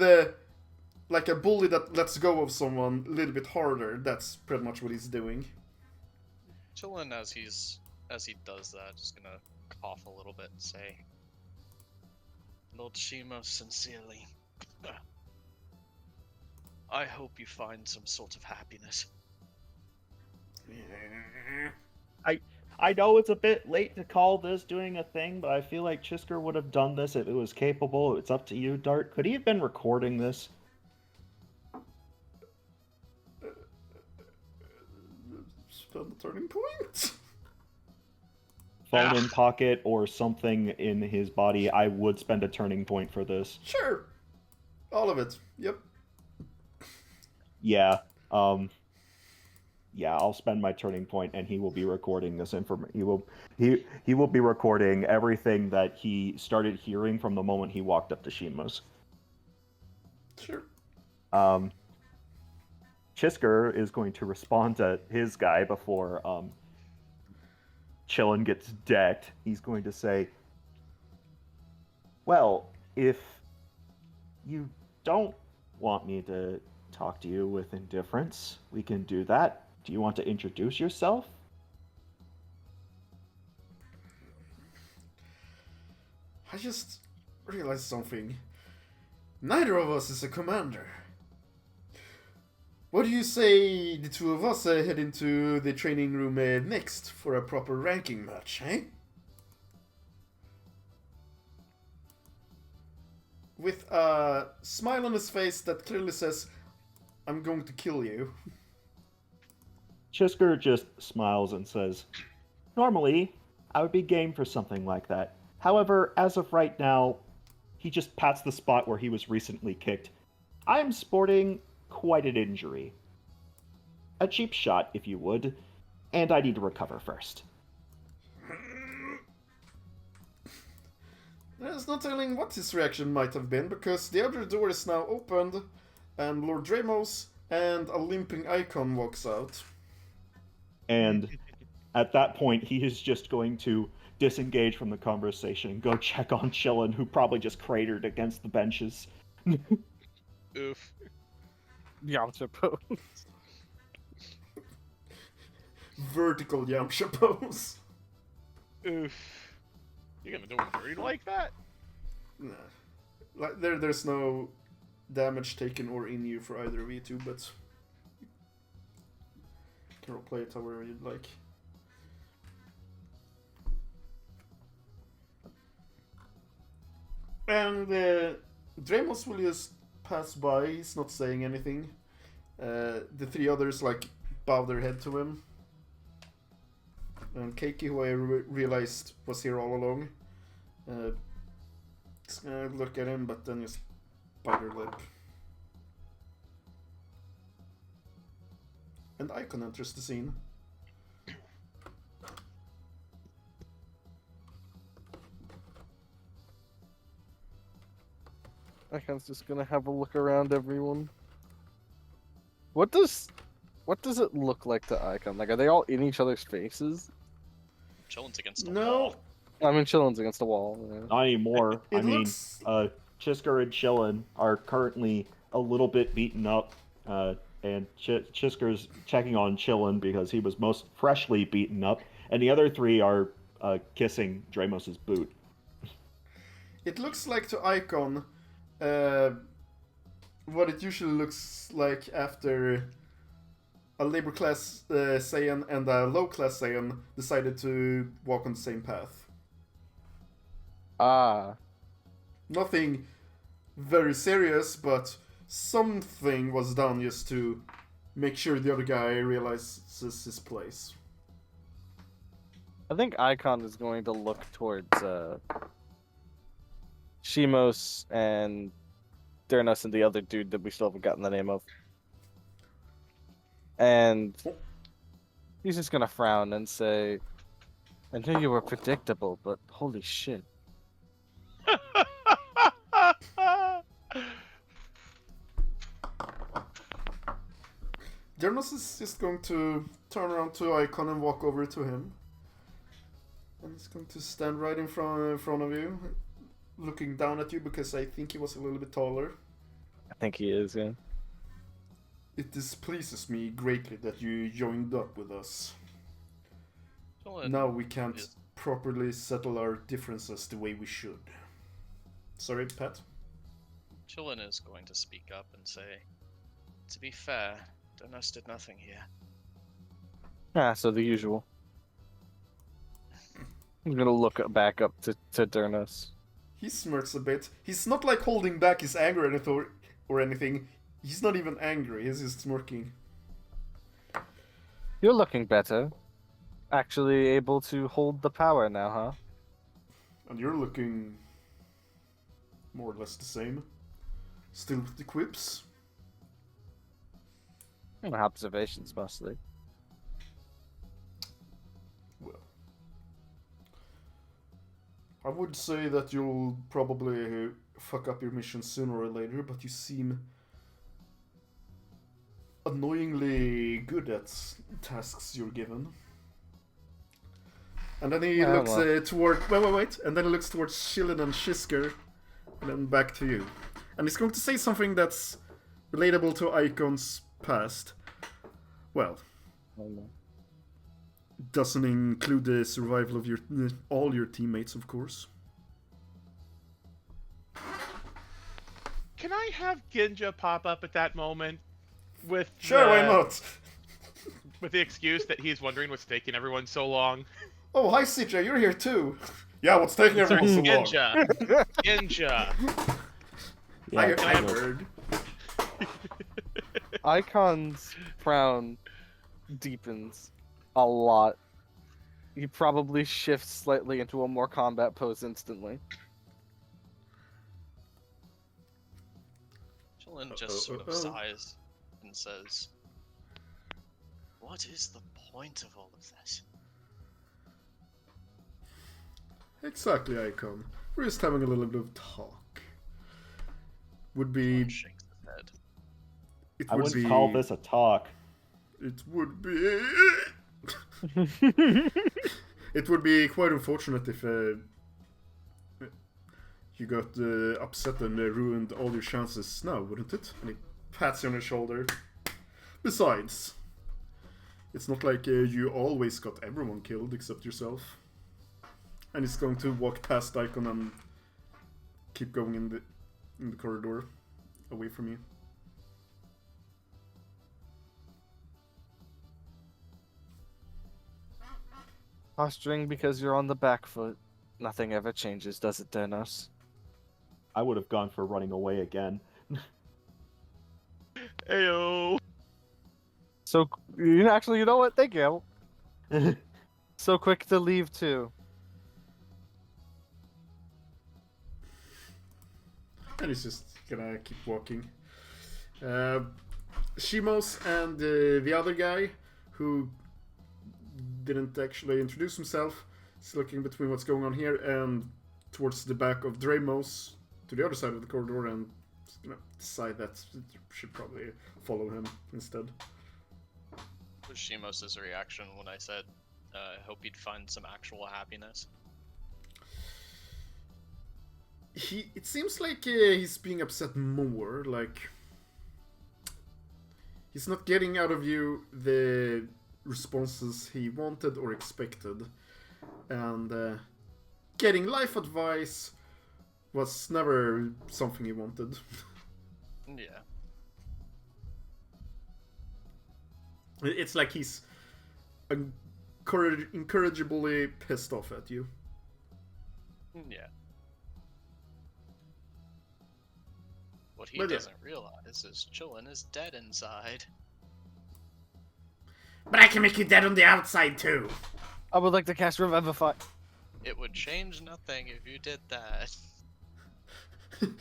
like a bully that lets go of someone a little bit harder. That's pretty much what he's doing. Chillin, as he does that, just gonna cough a little bit and say, Lord Shima, sincerely, I hope you find some sort of happiness. I know it's a bit late to call this doing a thing, but I feel like Chisker would have done this if it was capable. It's up to you, Dart. Could he have been recording this? Spend the turning point. Phone in pocket or something in his body. I would spend a turning point for this. Sure. All of it. Yep. Yeah. Yeah, I'll spend my turning point, and he will be recording this information. He will be recording everything that he started hearing from the moment he walked up to Shima's. Sure. Chisker is going to respond to his guy before Chillin gets decked. He's going to say, well, if you don't want me to talk to you with indifference, we can do that. Do you want to introduce yourself? I just realized something. Neither of us is a commander. What do you say the two of us head into the training room next for a proper ranking match, eh? With a smile on his face that clearly says, I'm going to kill you. Chisker just smiles and says, normally, I would be game for something like that. However, as of right now, he just pats the spot where he was recently kicked. I'm sporting quite an injury. A cheap shot, if you would, and I need to recover first. There's no telling what his reaction might have been, because the outer door is now opened, and Lord Dramos and a limping icon walks out. And at that point, he is just going to disengage from the conversation and go check on Chillin, who probably just cratered against the benches. Oof. Yamcha pose. Vertical Yamcha pose. Oof. You're gonna do him dirty like that? Nah. Like, there's no damage taken or in you for either of you two, but you can roleplay it however you'd like. And Dramos will just pass by, he's not saying anything. The three others like bow their head to him. And Keiki, who I realized was here all along, just gonna look at him, but then just bite her lip. And Icon enters the scene. Icon's just gonna have a look around everyone. What does it look like to Icon? Like, are they all in each other's faces? Chillin's against the No, wall. I mean, Chillin's against the wall. Yeah. Not anymore. It I mean, looks- Chisker and Chillin are currently a little bit beaten up, and Chisker's checking on Chillin because he was most freshly beaten up, and the other three are kissing Dramos' boot. it looks like to Icon what it usually looks like after a labor class Saiyan and a low class Saiyan decided to walk on the same path. Ah, Nothing very serious, but something was done just to make sure the other guy realizes his place. I think Icon is going to look towards Shimos and Dernos and the other dude that we still haven't gotten the name of. And he's just gonna frown and say, I knew you were predictable, but holy shit. Dernos is just going to turn around to Icon and walk over to him. And he's going to stand right in front of you, looking down at you because I think he was a little bit taller. I think he is, yeah. It displeases me greatly that you joined up with us. Chillin Now we can't is- properly settle our differences the way we should. Sorry, Pat? Chillin is going to speak up and say, to be fair, Donos did nothing here. Ah, so the usual. I'm gonna look back up to Dernos. He smirks a bit. He's not like holding back his anger or anything. He's not even angry, he's just smirking. You're looking better. Actually able to hold the power now, huh? And you're looking more or less the same. Still with the quips. Observations mostly. Well, I would say that you'll probably fuck up your mission sooner or later, but you seem annoyingly good at tasks you're given. And then he looks toward... Wait. And then he looks towards Shilin and Shisker, and then back to you. And he's going to say something that's relatable to Icon's past. Well, doesn't include the survival of all your teammates, of course. Can I have Ginja pop up at that moment with Sure, why not? with the excuse that he's wondering what's taking everyone so long? Oh, hi CJ, you're here too. Yeah, what's taking everyone so long? Ginja. Ginja. I heard. Icon's frown deepens a lot. He probably shifts slightly into a more combat pose instantly. Chillin just sort of sighs and says, what is the point of all of this? Exactly, Icon. We're just having a little bit of talk. Would be... Chillin shakes his head. It I would wouldn't be... call this a talk. It would be... It would be quite unfortunate if you got upset and ruined all your chances now, wouldn't it? And he pats you on the shoulder. Besides, it's not like you always got everyone killed except yourself. And he's going to walk past Icon and keep going in the corridor away from you. Posturing because you're on the back foot. Nothing ever changes, does it, Dernos? I would have gone for running away again. Ayo. So, you know what? Thank you. So quick to leave, too. And he's just gonna keep walking. Shimos and the other guy, who didn't actually introduce himself, is looking between what's going on here and towards the back of Dramos, to the other side of the corridor, and decide that you should probably follow him instead. Was Shimos' reaction when I said, I hope he'd find some actual happiness? It seems like he's being upset more, like he's not getting out of you the responses he wanted or expected, and getting life advice was never something he wanted. Yeah. It's like he's incorrigibly pissed off at you. Yeah. What he But yeah. doesn't realize is Chillin is dead inside. But I can make you dead on the outside too. I would like to cast Revivify. It would change nothing if you did that. Lord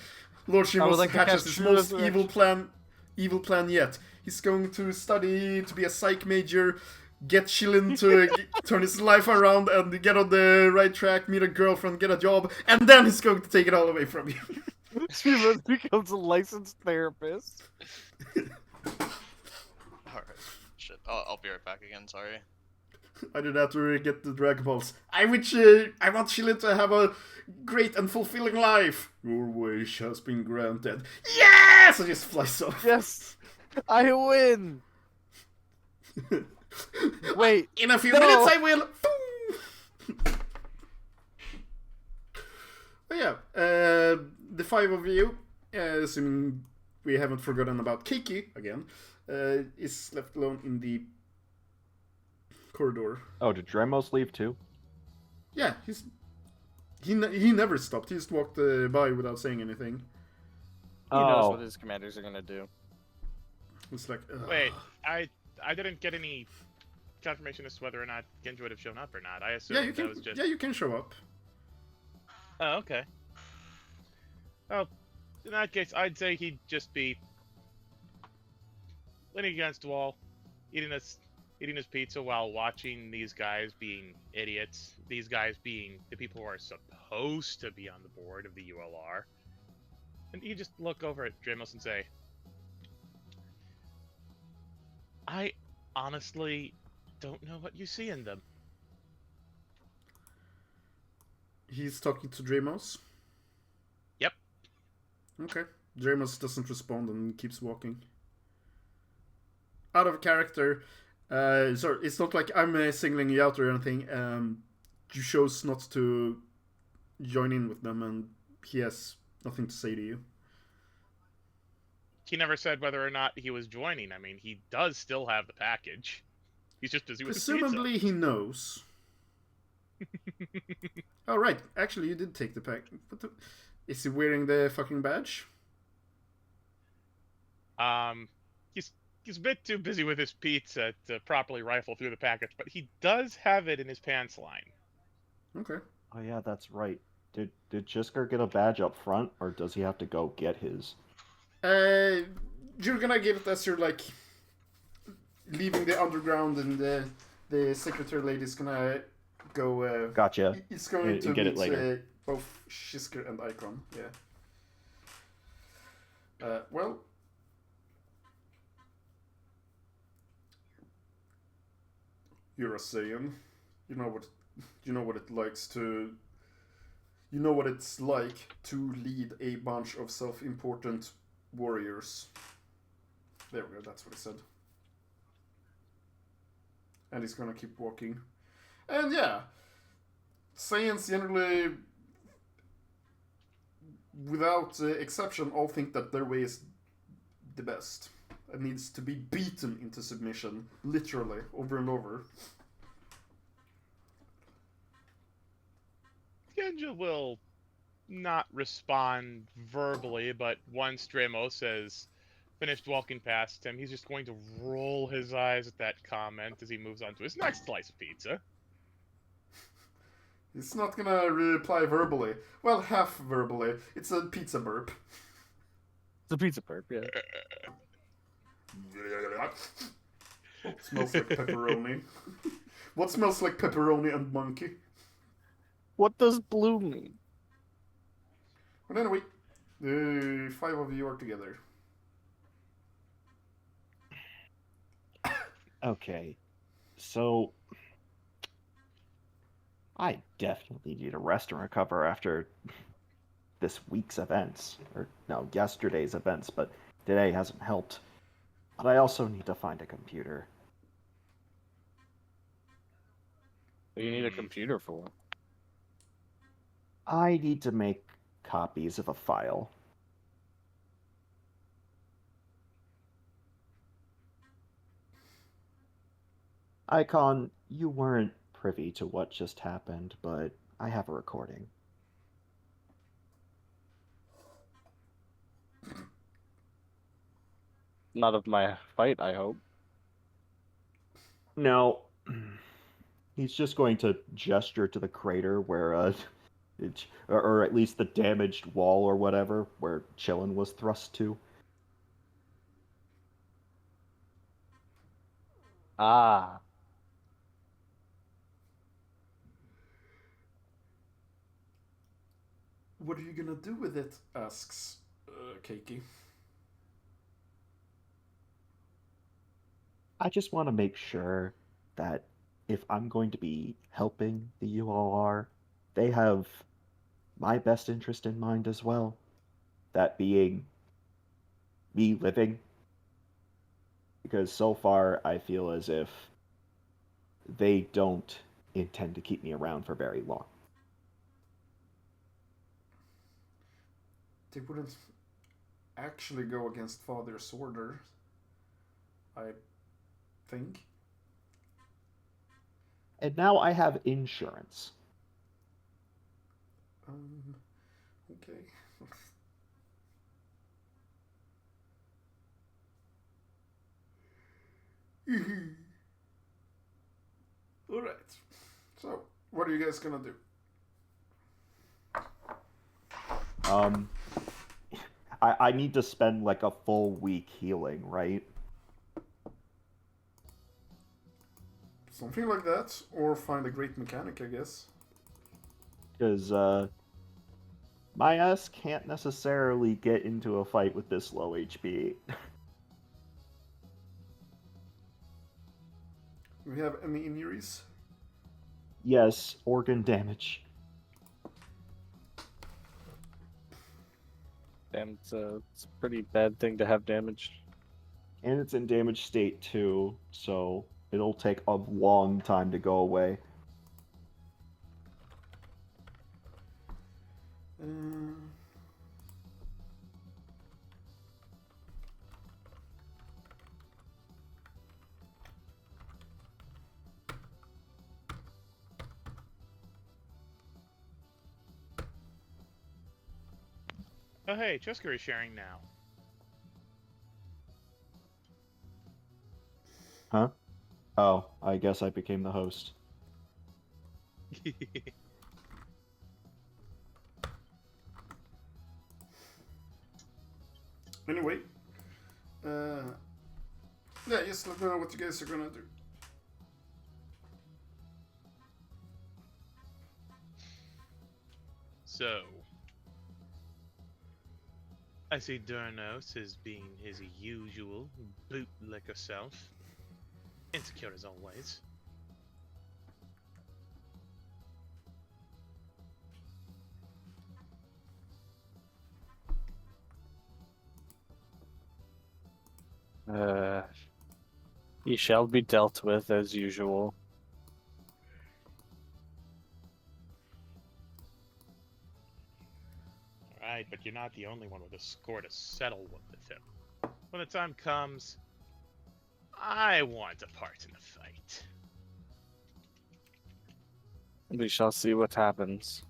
I would Shimos like to hatches cast his True most Resurrection. evil plan yet. He's going to study to be a psych major, get Shilin to turn his life around and get on the right track, meet a girlfriend, get a job, and then he's going to take it all away from you. Shivas becomes a licensed therapist. Alright. Shit. I'll be right back again, sorry. I do that to get the Dragonballs. I want Shilin to have a great and fulfilling life. Your wish has been granted. Yes! I just flies off. Yes! I win! Wait. In a few no. minutes I will. Boom! But yeah, the five of you, assuming we haven't forgotten about Kiki again, is left alone in the corridor. Oh, did Dremos leave too? Yeah, he never stopped. He just walked by without saying anything. He knows Oh. what his commanders are gonna do. It's like, ugh. Wait, I didn't get any confirmation as to whether or not Genji would have shown up or not. I assume Yeah, you that can. was just. Yeah, you can show up. Oh, okay. Well, in that case, I'd say he'd just be leaning against the wall, eating his pizza while watching these guys being idiots. These guys being the people who are supposed to be on the board of the ULR. And you just look over at Dramos and say, I honestly don't know what you see in them. He's talking to Dramos. Yep. Okay. Dramos doesn't respond and keeps walking. Out of character. Sorry, it's not like I'm singling you out or anything. You chose not to join in with them, and he has nothing to say to you. He never said whether or not he was joining. I mean, he does still have the package. He's just busy with the Presumably he knows. Oh right, actually you did take the pack. Is he wearing the fucking badge? pizza. He's a bit too busy with his pizza to properly rifle through the package, but he does have it in his pants line. Okay. Oh yeah, that's right. Did Jisker get a badge up front, or does he have to go get his? You're gonna get it as you're like leaving the underground, and the secretary lady's gonna go. Gotcha. He's going And to get it meet later. both Shisker and Icon. Yeah. Well. You're a Saiyan. You know what it likes to. You know what it's like to lead a bunch of self-important warriors. There we go. That's what he said. And he's gonna keep walking. And yeah, Saiyans generally, without exception, all think that their way is the best. It needs to be beaten into submission, literally, over and over. Genja will not respond verbally, but once Dramos has finished walking past him, he's just going to roll his eyes at that comment as he moves on to his next slice of pizza. He's not gonna reply verbally. Well, half verbally. It's a pizza burp. It's a pizza perp, yeah. What smells like pepperoni? What smells like pepperoni and monkey? What does blue mean? But anyway, the five of you are together. Okay, so I definitely need a rest and recover after this week's events, or no, yesterday's events, but today hasn't helped. But I also need to find a computer. What do you need a computer for? I need to make copies of a file. Icon, you weren't privy to what just happened, but I have a recording. Not of my fight, I hope. Now, he's just going to gesture to the crater where, or at least the damaged wall or whatever, where Chillin was thrust to. Ah. What are you gonna do with it? Asks Keiki. I just want to make sure that if I'm going to be helping the ULR, they have my best interest in mind as well. That being me living. Because so far, I feel as if they don't intend to keep me around for very long. They wouldn't actually go against Father's order, I think. And now I have insurance. Okay. Alright. So, what are you guys gonna do? I need to spend like a full week healing, right? Something like that, or find a great mechanic, I guess. Because, my ass can't necessarily get into a fight with this low HP. Do we have any injuries? Yes, organ damage. Damn, it's a pretty bad thing to have damage. And it's in damaged state too, so it'll take a long time to go away. Oh hey, Chusker is sharing now. Huh? Oh, I guess I became the host. Anyway, yeah, just let me know what you guys are gonna do. So, I see Durnos as being his usual bootlicker self. Insecure as always. He shall be dealt with as usual. Alright, but you're not the only one with a score to settle with him. When the time comes, I want a part in the fight. We shall see what happens.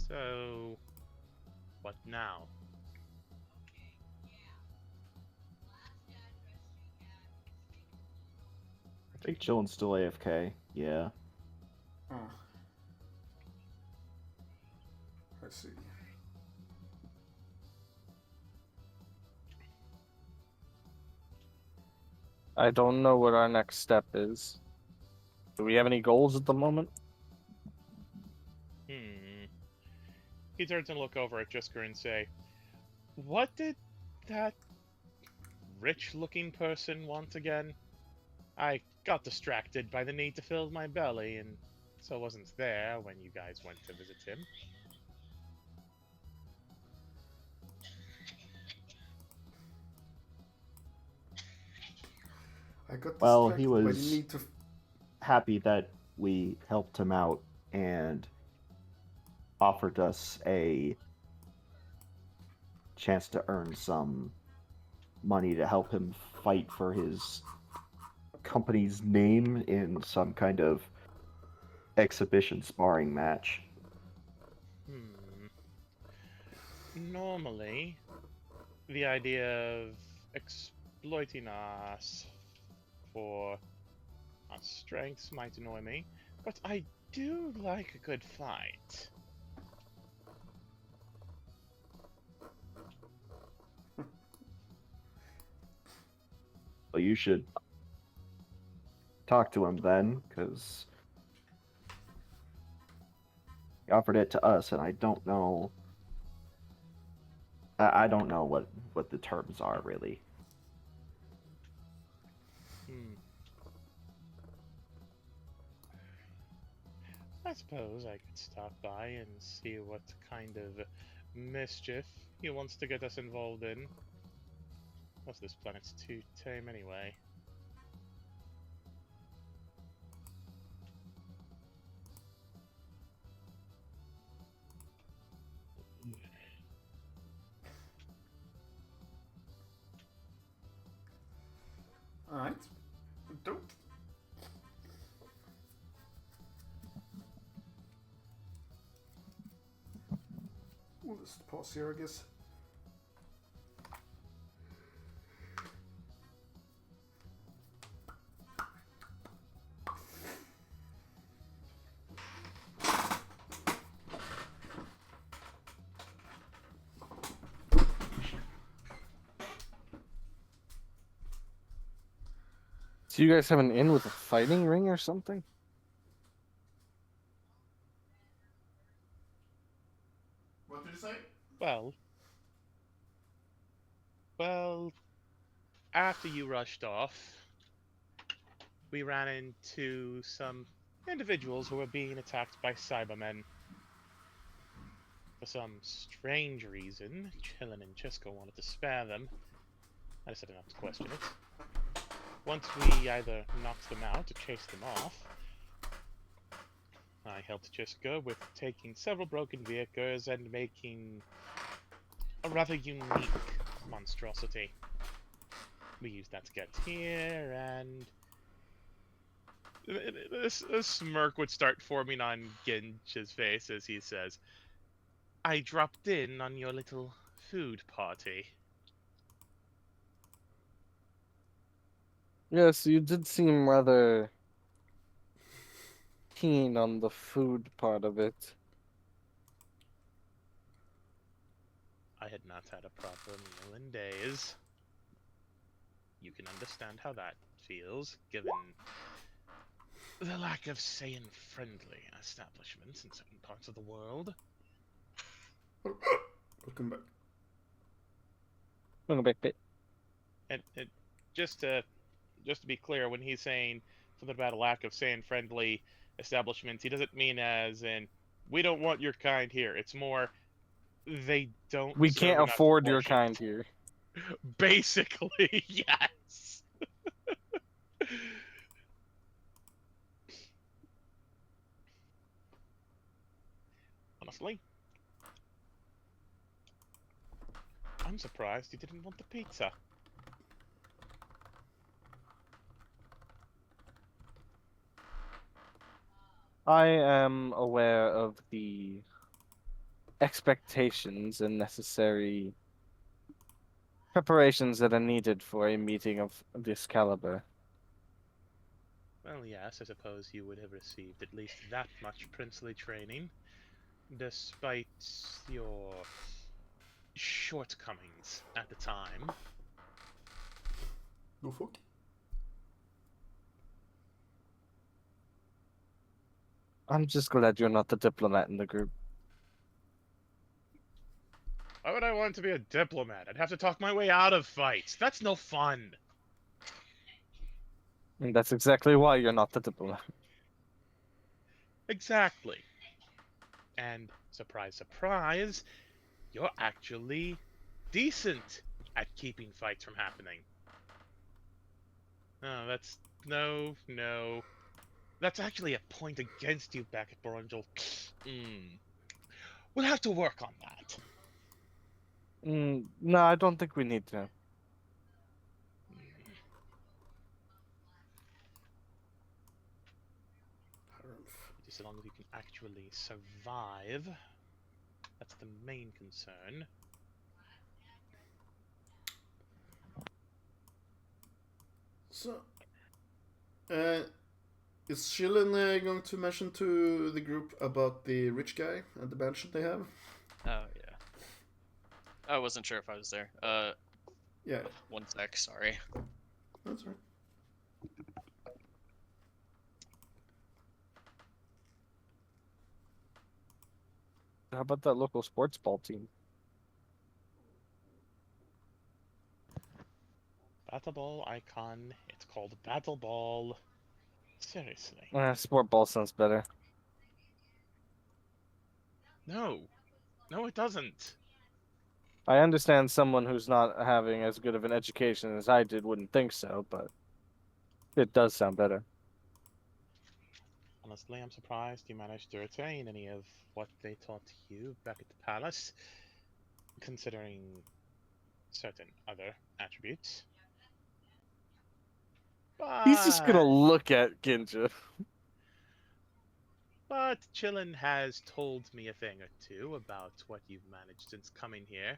So, what now? I think Chillin's still AFK. Yeah. Oh. I see. I don't know what our next step is. Do we have any goals at the moment? He turns and look over at Jusker and say, "What did that rich-looking person want again? I got distracted by the need to fill my belly, and so wasn't there when you guys went to visit him." I got Well, distracted he by the was need to. happy that we helped him out and offered us a chance to earn some money to help him fight for his company's name in some kind of exhibition sparring match. Normally, the idea of exploiting us for our strengths might annoy me, but I do like a good fight. Well, you should talk to him then, because he offered it to us, and I don't know. I don't know what the terms are really. I suppose I could stop by and see what kind of mischief he wants to get us involved in. Most of this planet's too tame anyway. Alright. Dope. We'll just pause here, I guess. So you guys have an inn with a fighting ring or something? What did you say? Well, after you rushed off, we ran into some individuals who were being attacked by Cybermen. For some strange reason, Chillin and Chisco wanted to spare them. I decided not to question it. Once we either knocked them out or chased them off, I helped Chisco with taking several broken vehicles and making a rather unique monstrosity. We used that to get here, and a smirk would start forming on Ginch's face as he says, I dropped in on your little food party. Yes, you did seem rather keen on the food part of it. I had not had a proper meal in days. You can understand how that feels, given the lack of sane-friendly establishments in certain parts of the world. Welcome back. Going back bit. And just to be clear, when he's saying something about a lack of sane-friendly establishments, he doesn't mean as in, we don't want your kind here. It's more, they don't We serve can't enough afford your portions. kind here. Basically, yes. Honestly, I'm surprised you didn't want the pizza. I am aware of the expectations and necessary preparations that are needed for a meeting of this caliber. Well, yes, I suppose you would have received at least that much princely training, despite your shortcomings at the time. No fuck. I'm just glad you're not the diplomat in the group. Why would I want to be a diplomat? I'd have to talk my way out of fights. That's no fun. And that's exactly why you're not the diplomat. Exactly. And surprise, surprise, you're actually decent at keeping fights from happening. No, that's... No. That's actually a point against you back at Borangel. We'll have to work on that. No, I don't think we need to. You so long as you can actually survive. That's the main concern. So, is Shilin going to mention to the group about the rich guy and the mansion they have? Oh yeah. I wasn't sure if I was there. Yeah, One sec. Sorry. that's right. How about that local sports ball team? Battle Ball icon. It's called Battle Ball. Seriously. Sport ball sounds better. No. No, it doesn't. I understand someone who's not having as good of an education as I did wouldn't think so, but it does sound better. Honestly, I'm surprised you managed to retain any of what they taught you back at the palace, considering certain other attributes. He's just gonna But, look at Ginja. but Chillin has told me a thing or two about what you've managed since coming here.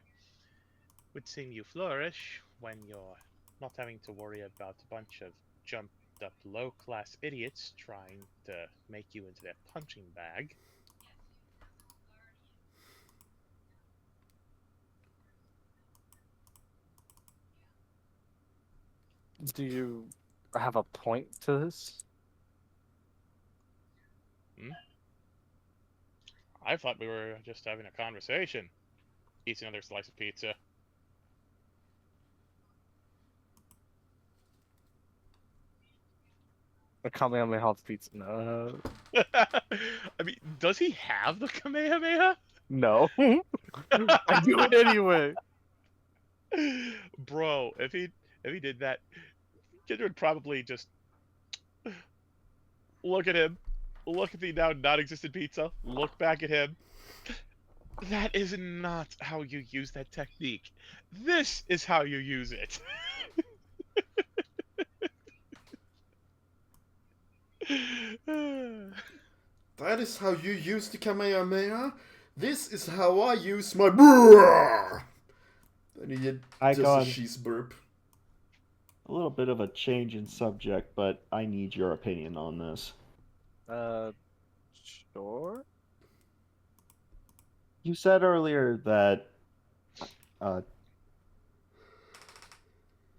Would seem you flourish when you're not having to worry about a bunch of jumped up low class idiots trying to make you into their punching bag. Do you have a point to this? I thought we were just having a conversation. Eats another slice of pizza. A Kamehameha pizza? No. I mean, does he have the Kamehameha? No. I do it anyway. Bro, if he did that, Kid would probably just look at him, look at the now non-existent pizza, look back at him. That is not how you use that technique. This is how you use it. That is how you use the Kamehameha? This is how I use my brrrr! And he did just a Icon. cheese burp. A little bit of a change in subject, but I need your opinion on this. Sure. You said earlier that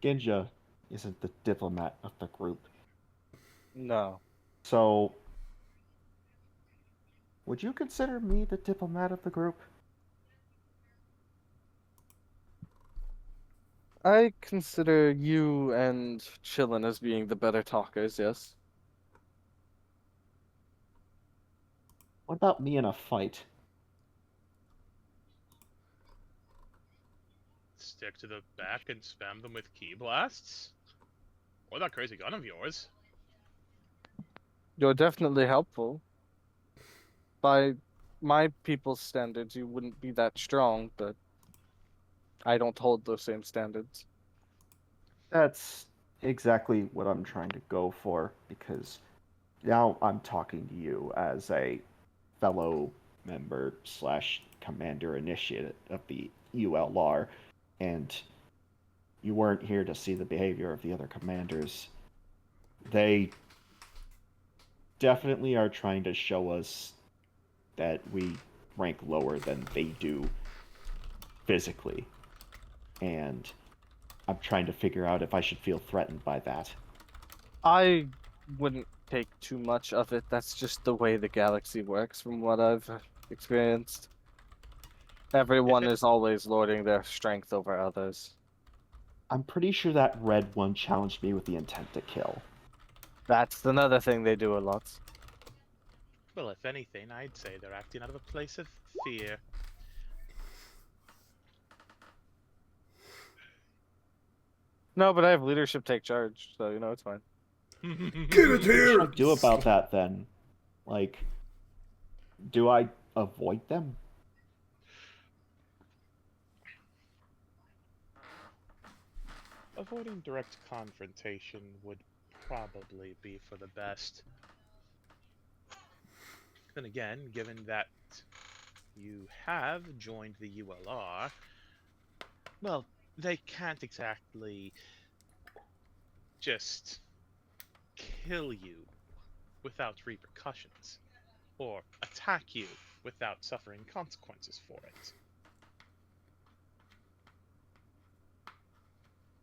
Ginja isn't the diplomat of the group. No. So, would you consider me the diplomat of the group? I consider you and Chillin as being the better talkers, yes. What about me in a fight? Stick to the back and spam them with key blasts? Or that crazy gun of yours? You're definitely helpful. By my people's standards, you wouldn't be that strong, but I don't hold those same standards. That's exactly what I'm trying to go for, because now I'm talking to you as a fellow member slash commander initiate of the ULR, and you weren't here to see the behavior of the other commanders. They definitely are trying to show us that we rank lower than they do physically. And I'm trying to figure out if I should feel threatened by that. I wouldn't take too much of it. That's just the way the galaxy works, from what I've experienced. Everyone is always lording their strength over others. I'm pretty sure that red one challenged me with the intent to kill. That's another thing they do a lot. Well, if anything, I'd say they're acting out of a place of fear. No, but I have leadership take charge, so you know it's fine. Get it What here! should I do about that then? Like, do I avoid them? Avoiding direct confrontation would probably be for the best. Then again, given that you have joined the ULR, well, they can't exactly just kill you without repercussions, or attack you without suffering consequences for it.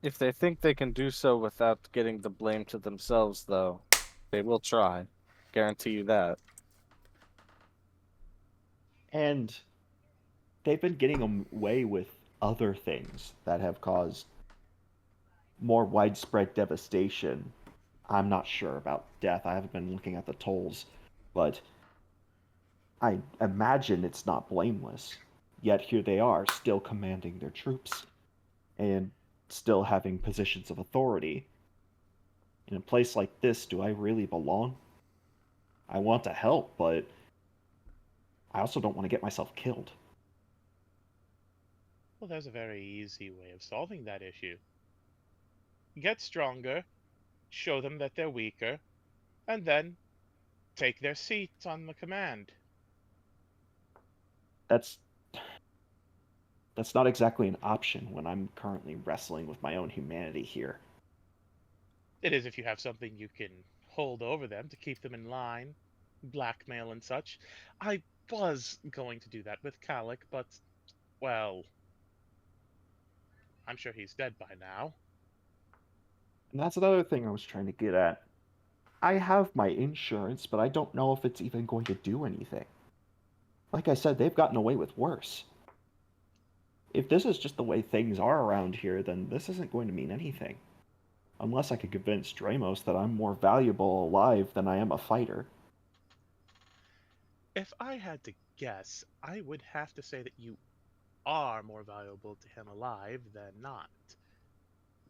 If they think they can do so without getting the blame to themselves, though, they will try. Guarantee you that. And they've been getting away with other things that have caused more widespread devastation. I'm not sure about death. I haven't been looking at the tolls, but I imagine it's not blameless. Yet here they are, still commanding their troops and still having positions of authority. In a place like this, do I really belong? I want to help, but I also don't want to get myself killed. Well, there's a very easy way of solving that issue. Get stronger, show them that they're weaker, and then take their seat on the command. That's not exactly an option when I'm currently wrestling with my own humanity here. It is if you have something you can hold over them to keep them in line, blackmail and such. I was going to do that with Calic, but, well, I'm sure he's dead by now. And that's another thing I was trying to get at. I have my insurance, but I don't know if it's even going to do anything. Like I said, they've gotten away with worse. If this is just the way things are around here, then this isn't going to mean anything. Unless I could convince Dramos that I'm more valuable alive than I am a fighter. If I had to guess, I would have to say that you are more valuable to him alive than not.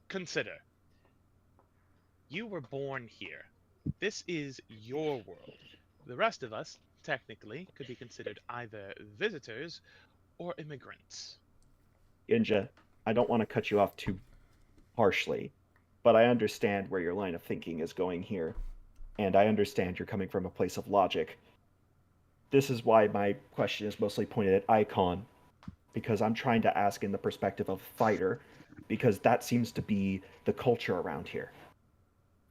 Consider, you were born here. This is your world. The rest of us, technically, could be considered either visitors or immigrants. Inja, I don't want to cut you off too harshly, but I understand where your line of thinking is going here, and I understand you're coming from a place of logic. This is why my question is mostly pointed at Icon, because I'm trying to ask in the perspective of fighter, because that seems to be the culture around here.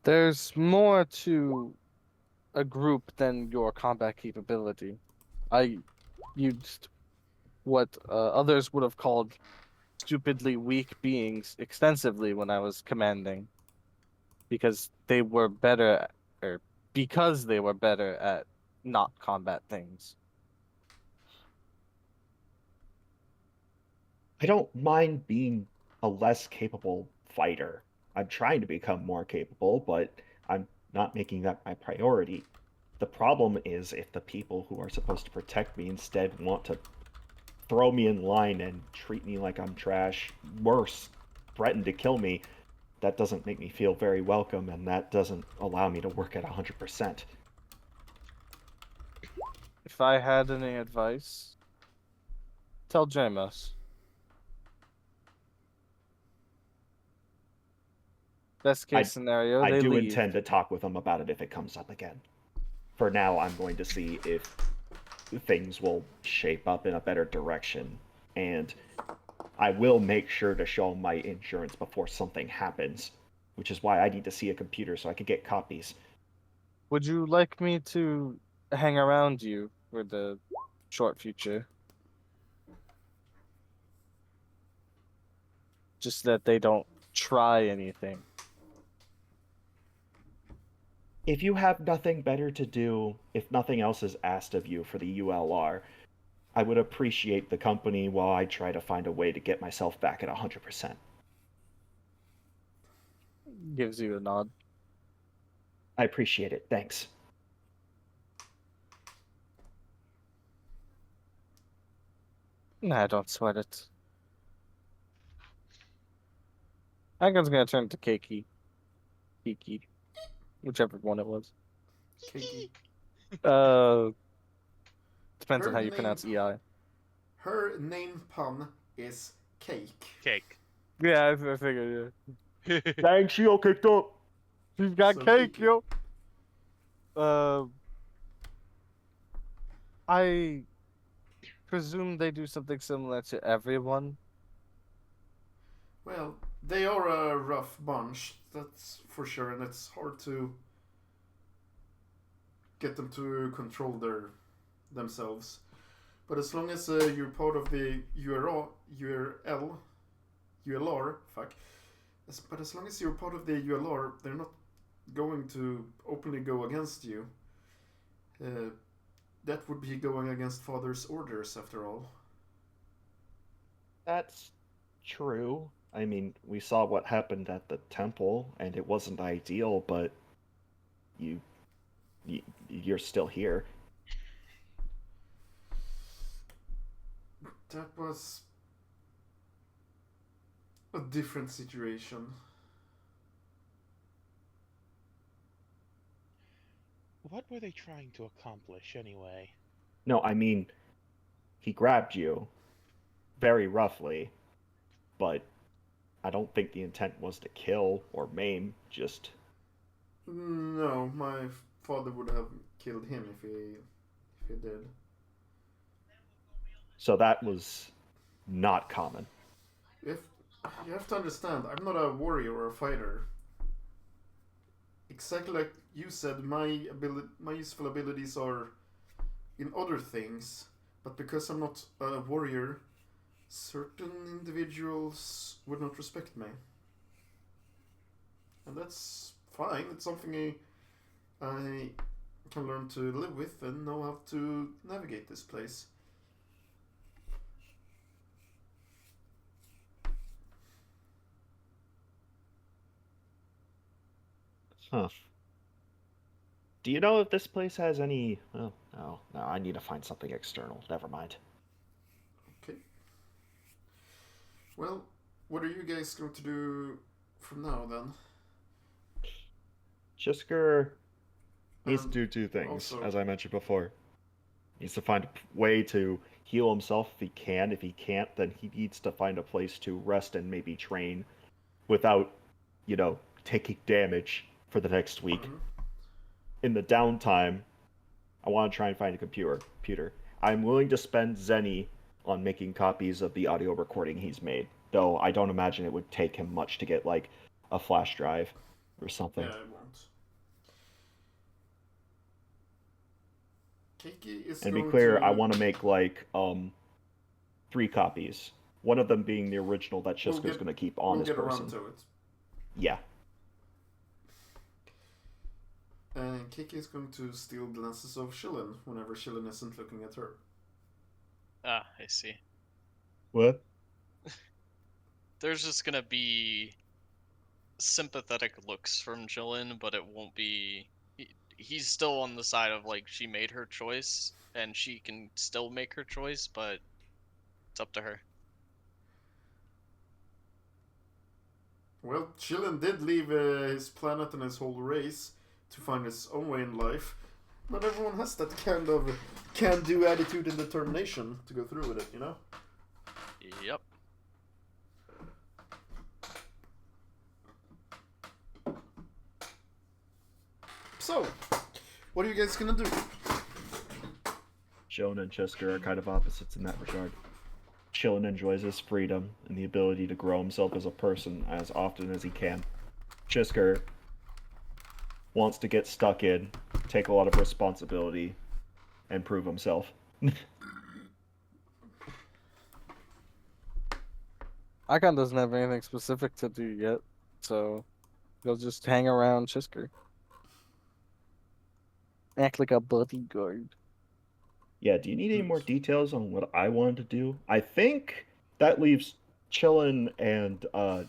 There's more to a group than your combat capability. I used what others would have called stupidly weak beings extensively when I was commanding, because they were better, or because they were better at not combat things. I don't mind being a less capable fighter. I'm trying to become more capable, but I'm not making that my priority. The problem is if the people who are supposed to protect me instead want to throw me in line and treat me like I'm trash, worse, threaten to kill me, that doesn't make me feel very welcome, and that doesn't allow me to work at 100%. If I had any advice, tell Jamos. Best case scenario, I they do leave. intend to talk with them about it if it comes up again. For now, I'm going to see if things will shape up in a better direction, and I will make sure to show my insurance before something happens, which is why I need to see a computer so I can get copies. Would you like me to hang around you for the short future? Just that they don't try anything. If you have nothing better to do, if nothing else is asked of you for the ULR, I would appreciate the company while I try to find a way to get myself back at 100%. Gives you a nod. I appreciate it. Thanks. Nah, don't sweat it. Icon's gonna turn to Keiki. Kiki. Whichever one it was. Kiki. Depends on Her how you name- pronounce EI. Her name pun is cake. Cake. Yeah, I figured, yeah. Dang, she all kicked up. She's got So cake, Kiki. yo. I presume they do something similar to everyone. Well, they are a rough bunch, that's for sure, and it's hard to get them to control themselves. But as long as you're part of the ULR, fuck. But as long as you're part of the ULR, they're not going to openly go against you. That would be going against Father's orders, after all. That's true. I mean, we saw what happened at the temple, and it wasn't ideal, but you're still here. That was a different situation. What were they trying to accomplish anyway? No, I mean, he grabbed you very roughly, but I don't think the intent was to kill or maim, just... No, my father would have killed him if he did. So that was not common. You have to understand, I'm not a warrior or a fighter. Exactly like you said, my useful abilities are in other things, but because I'm not a warrior, certain individuals would not respect me. And that's fine, it's something I can learn to live with and know how to navigate this place. Huh. Do you know if this place has any... Oh, no, I need to find something external. Never mind. Okay. Well, what are you guys going to do from now, then? Chisker needs to do two things, also- as I mentioned before. He needs to find a way to heal himself if he can. If he can't, then he needs to find a place to rest and maybe train without, taking damage for the next week. Mhm. In the downtime, I want to try and find a computer. I'm willing to spend Zenny on making copies of the audio recording he's made, though I don't imagine it would take him much to get, like, a flash drive or something. Yeah, it won't. Keiki is And to going be clear, to... I want to make, like, 3 copies. One of them being the original that We'll Chiska's get- going to keep on we'll his get person. around to it. Yeah. And Kiki is going to steal glances of Shilin whenever Shilin isn't looking at her. Ah, I see. What? There's just gonna be sympathetic looks from Jillian, but it won't be. He's still on the side of like she made her choice, and she can still make her choice, but it's up to her. Well, Shilin did leave his planet and his whole race to find his own way in life. Not everyone has that kind of can-do attitude and determination to go through with it, you know? Yep. So, what are you guys gonna do? Joan and Chisker are kind of opposites in that regard. Chillin enjoys his freedom and the ability to grow himself as a person as often as he can. Chisker wants to get stuck in, take a lot of responsibility, and prove himself. Icon doesn't have anything specific to do yet, so he'll just hang around Chisker. Act like a bodyguard. Yeah, do you need any more details on what I wanted to do? I think that leaves Chillin and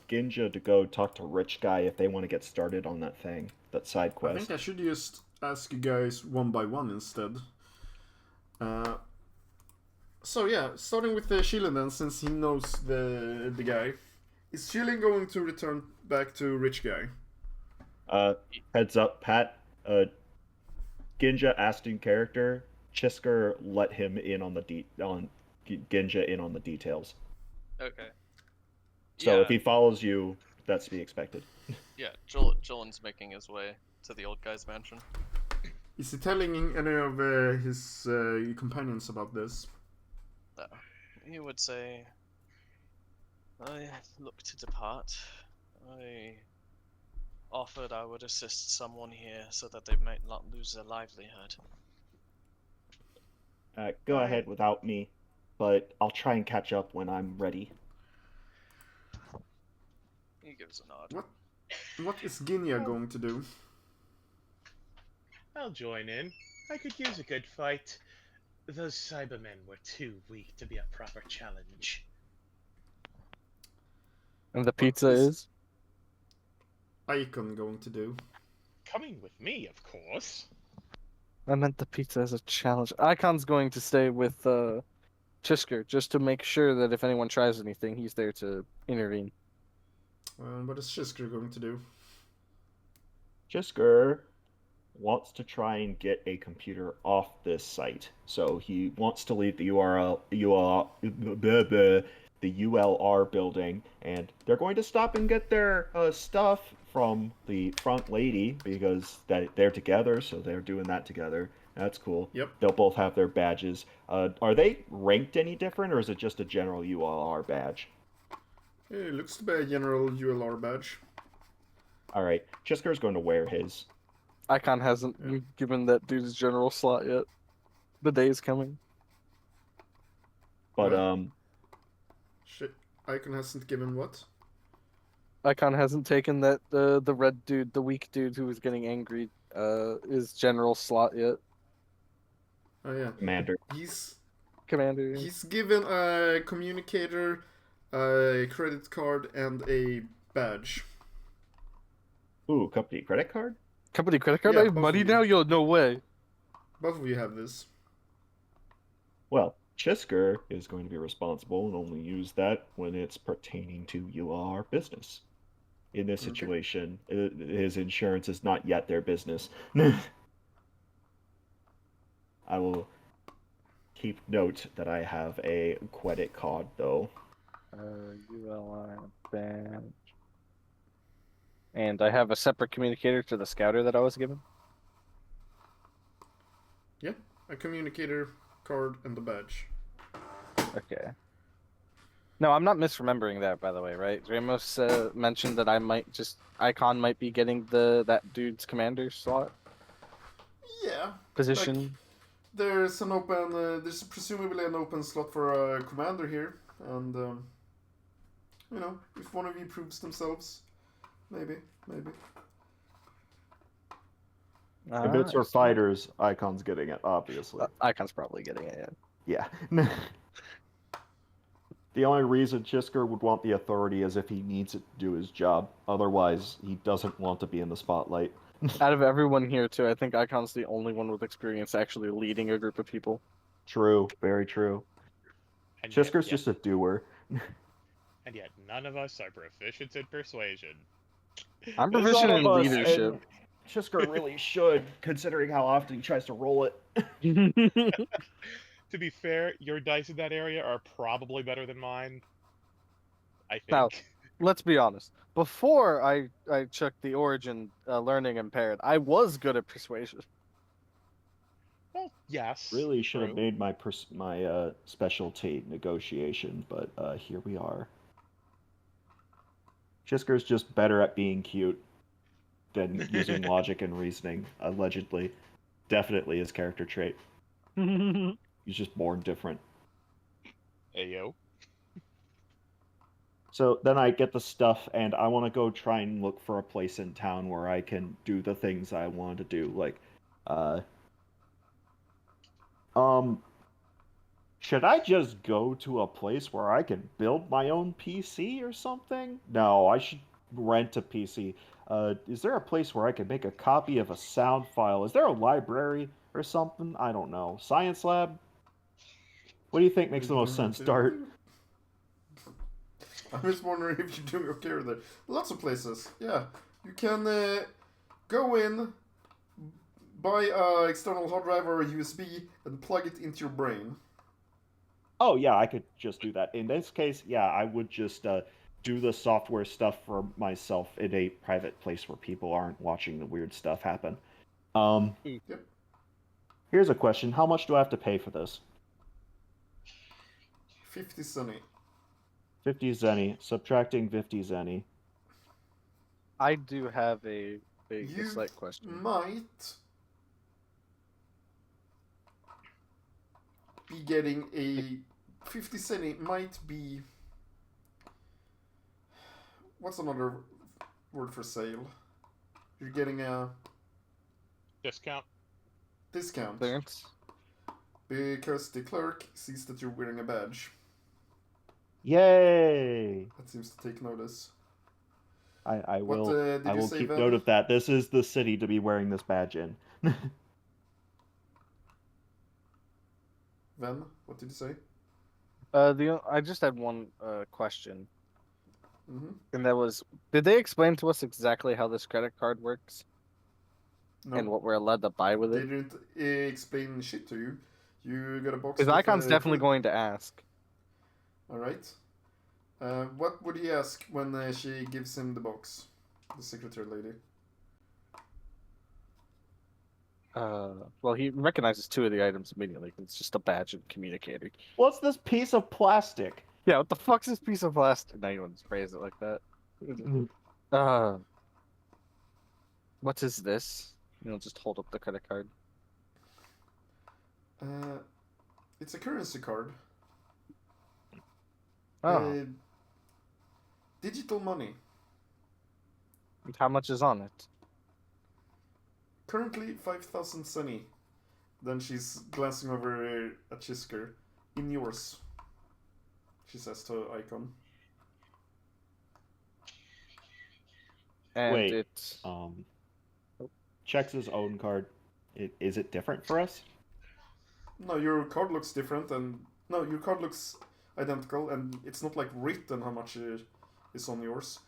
Ginja to go talk to Rich Guy if they want to get started on that thing, that side I quest. think I should just ask you guys one by one instead. So yeah, starting with Shilin then, since he knows the guy. Is Shilin going to return back to Rich Guy? Heads up, Pat. Ginja asked in character. Chisker let him in on Ginja in on the details. Okay. So Yeah. if he follows you, that's to be expected. Yeah, Jillian's making his way to the old guy's mansion. Is he telling any of his companions about this? No. He would say, I look to depart. I offered I would assist someone here so that they might not lose their livelihood. Go ahead without me, but I'll try and catch up when I'm ready. He gives a nod. What is Ginya going to do? I'll join in. I could use a good fight. Those Cybermen were too weak to be a proper challenge. And the pizza is- is? Icon going to do? Coming with me, of course. I meant the pizza as a challenge. Icon's going to stay with Chisker just to make sure that if anyone tries anything, he's there to intervene. What is Shisker going to do? Jisker wants to try and get a computer off this site, so he wants to leave the the ULR building, and they're going to stop and get their stuff from the front lady because they're together, so they're doing that together. That's cool. Yep. They'll both have their badges. Are they ranked any different, or is it just a general ULR badge? It looks to be a general ULR badge. All right, Chisker's going to wear his. Icon hasn't given that dude's general slot yet. The day is coming. But What? Shit. Icon hasn't given what? Icon hasn't taken that the red dude, the weak dude who was getting angry, his general slot yet. Oh yeah. Commander. Commander. He's given a communicator, a credit card, and a badge. Ooh, company credit card? Company credit card? Yeah, I have both money of you. now? Yo, no way. Both of you have this. Well, Chisker is going to be responsible and only use that when it's pertaining to ULR business. In this Okay. situation, his insurance is not yet their business. I will keep note that I have a credit card, though. ULI badge. And I have a separate communicator to the scouter that I was given. Yeah, a communicator, card, and the badge. Okay. No, I'm not misremembering that, by the way, right? Ramos mentioned that Icon might be getting that dude's commander slot Yeah. position. There's an open. There's presumably an open slot for a commander here, and if one of you proves themselves, maybe. If it's for fighters, Icon's getting it, obviously. Icon's probably getting it. Yeah. The only reason Chisker would want the authority is if he needs it to do his job. Otherwise, he doesn't want to be in the spotlight. Out of everyone here, too, I think Icon's the only one with experience actually leading a group of people. True, very true. And Chisker's just a doer. And yet none of us are proficient in persuasion. I'm proficient in None of us, leadership. and Chisker really should, considering how often he tries to roll it. To be fair, your dice in that area are probably better than mine. I think. Now, let's be honest. Before I took the origin learning impaired, I was good at persuasion. Well, yes. Really should have true. made my specialty negotiation, but here we are. Chisker's just better at being cute than using logic and reasoning, allegedly. Definitely his character trait. He's just born different. Ayo. So then I get the stuff, and I want to go try and look for a place in town where I can do the things I want to do. Like, should I just go to a place where I can build my own PC or something? No, I should rent a PC. Is there a place where I can make a copy of a sound file? Is there a library or something? I don't know. Science lab? What do you think makes the most sense, Dart? I'm just wondering if you're doing okay with it. Lots of places. Yeah, you can go in, buy an external hard drive or a USB, and plug it into your brain. Oh, yeah, I could just do that. In this case, yeah, I would just do the software stuff for myself in a private place where people aren't watching the weird stuff happen. Yep. Here's a question: how much do I have to pay for this? 50 Sunny. 50 zenny, subtracting 50 zenny. I do have a You slight question. might be getting a 50 Sunny might be. What's another word for sale? You're getting a Discount. discount Clearance. because the clerk sees that you're wearing a badge. Yay! That seems to take notice. I What will. did I you will say, keep Ven? note of that. This is the city to be wearing this badge in. Ven, what did you say? I just had one question, Mm-hmm. and that was, did they explain to us exactly how this credit card works No, and what we're allowed to buy with they it? didn't explain shit to you. You got a box. Because with Icon's definitely credit- going to ask. All right. What would he ask when she gives him the box? The secretary lady. Well, he recognizes two of the items immediately. It's just a badge and communicator. What's this piece of plastic? Yeah, what the fuck's this piece of plastic? Now you want to phrase it like that. Uh, what is this? Just hold up the credit card. It's a currency card. Oh, Digital money. and how much is on it? Currently 5,000 Sunny. Then she's glancing over at Chisker. In yours. She says to Icon. And Wait. it. Checks his own card. Is it different for us? No, your card looks different, and no, your card looks identical, and it's not like written how much is on yours.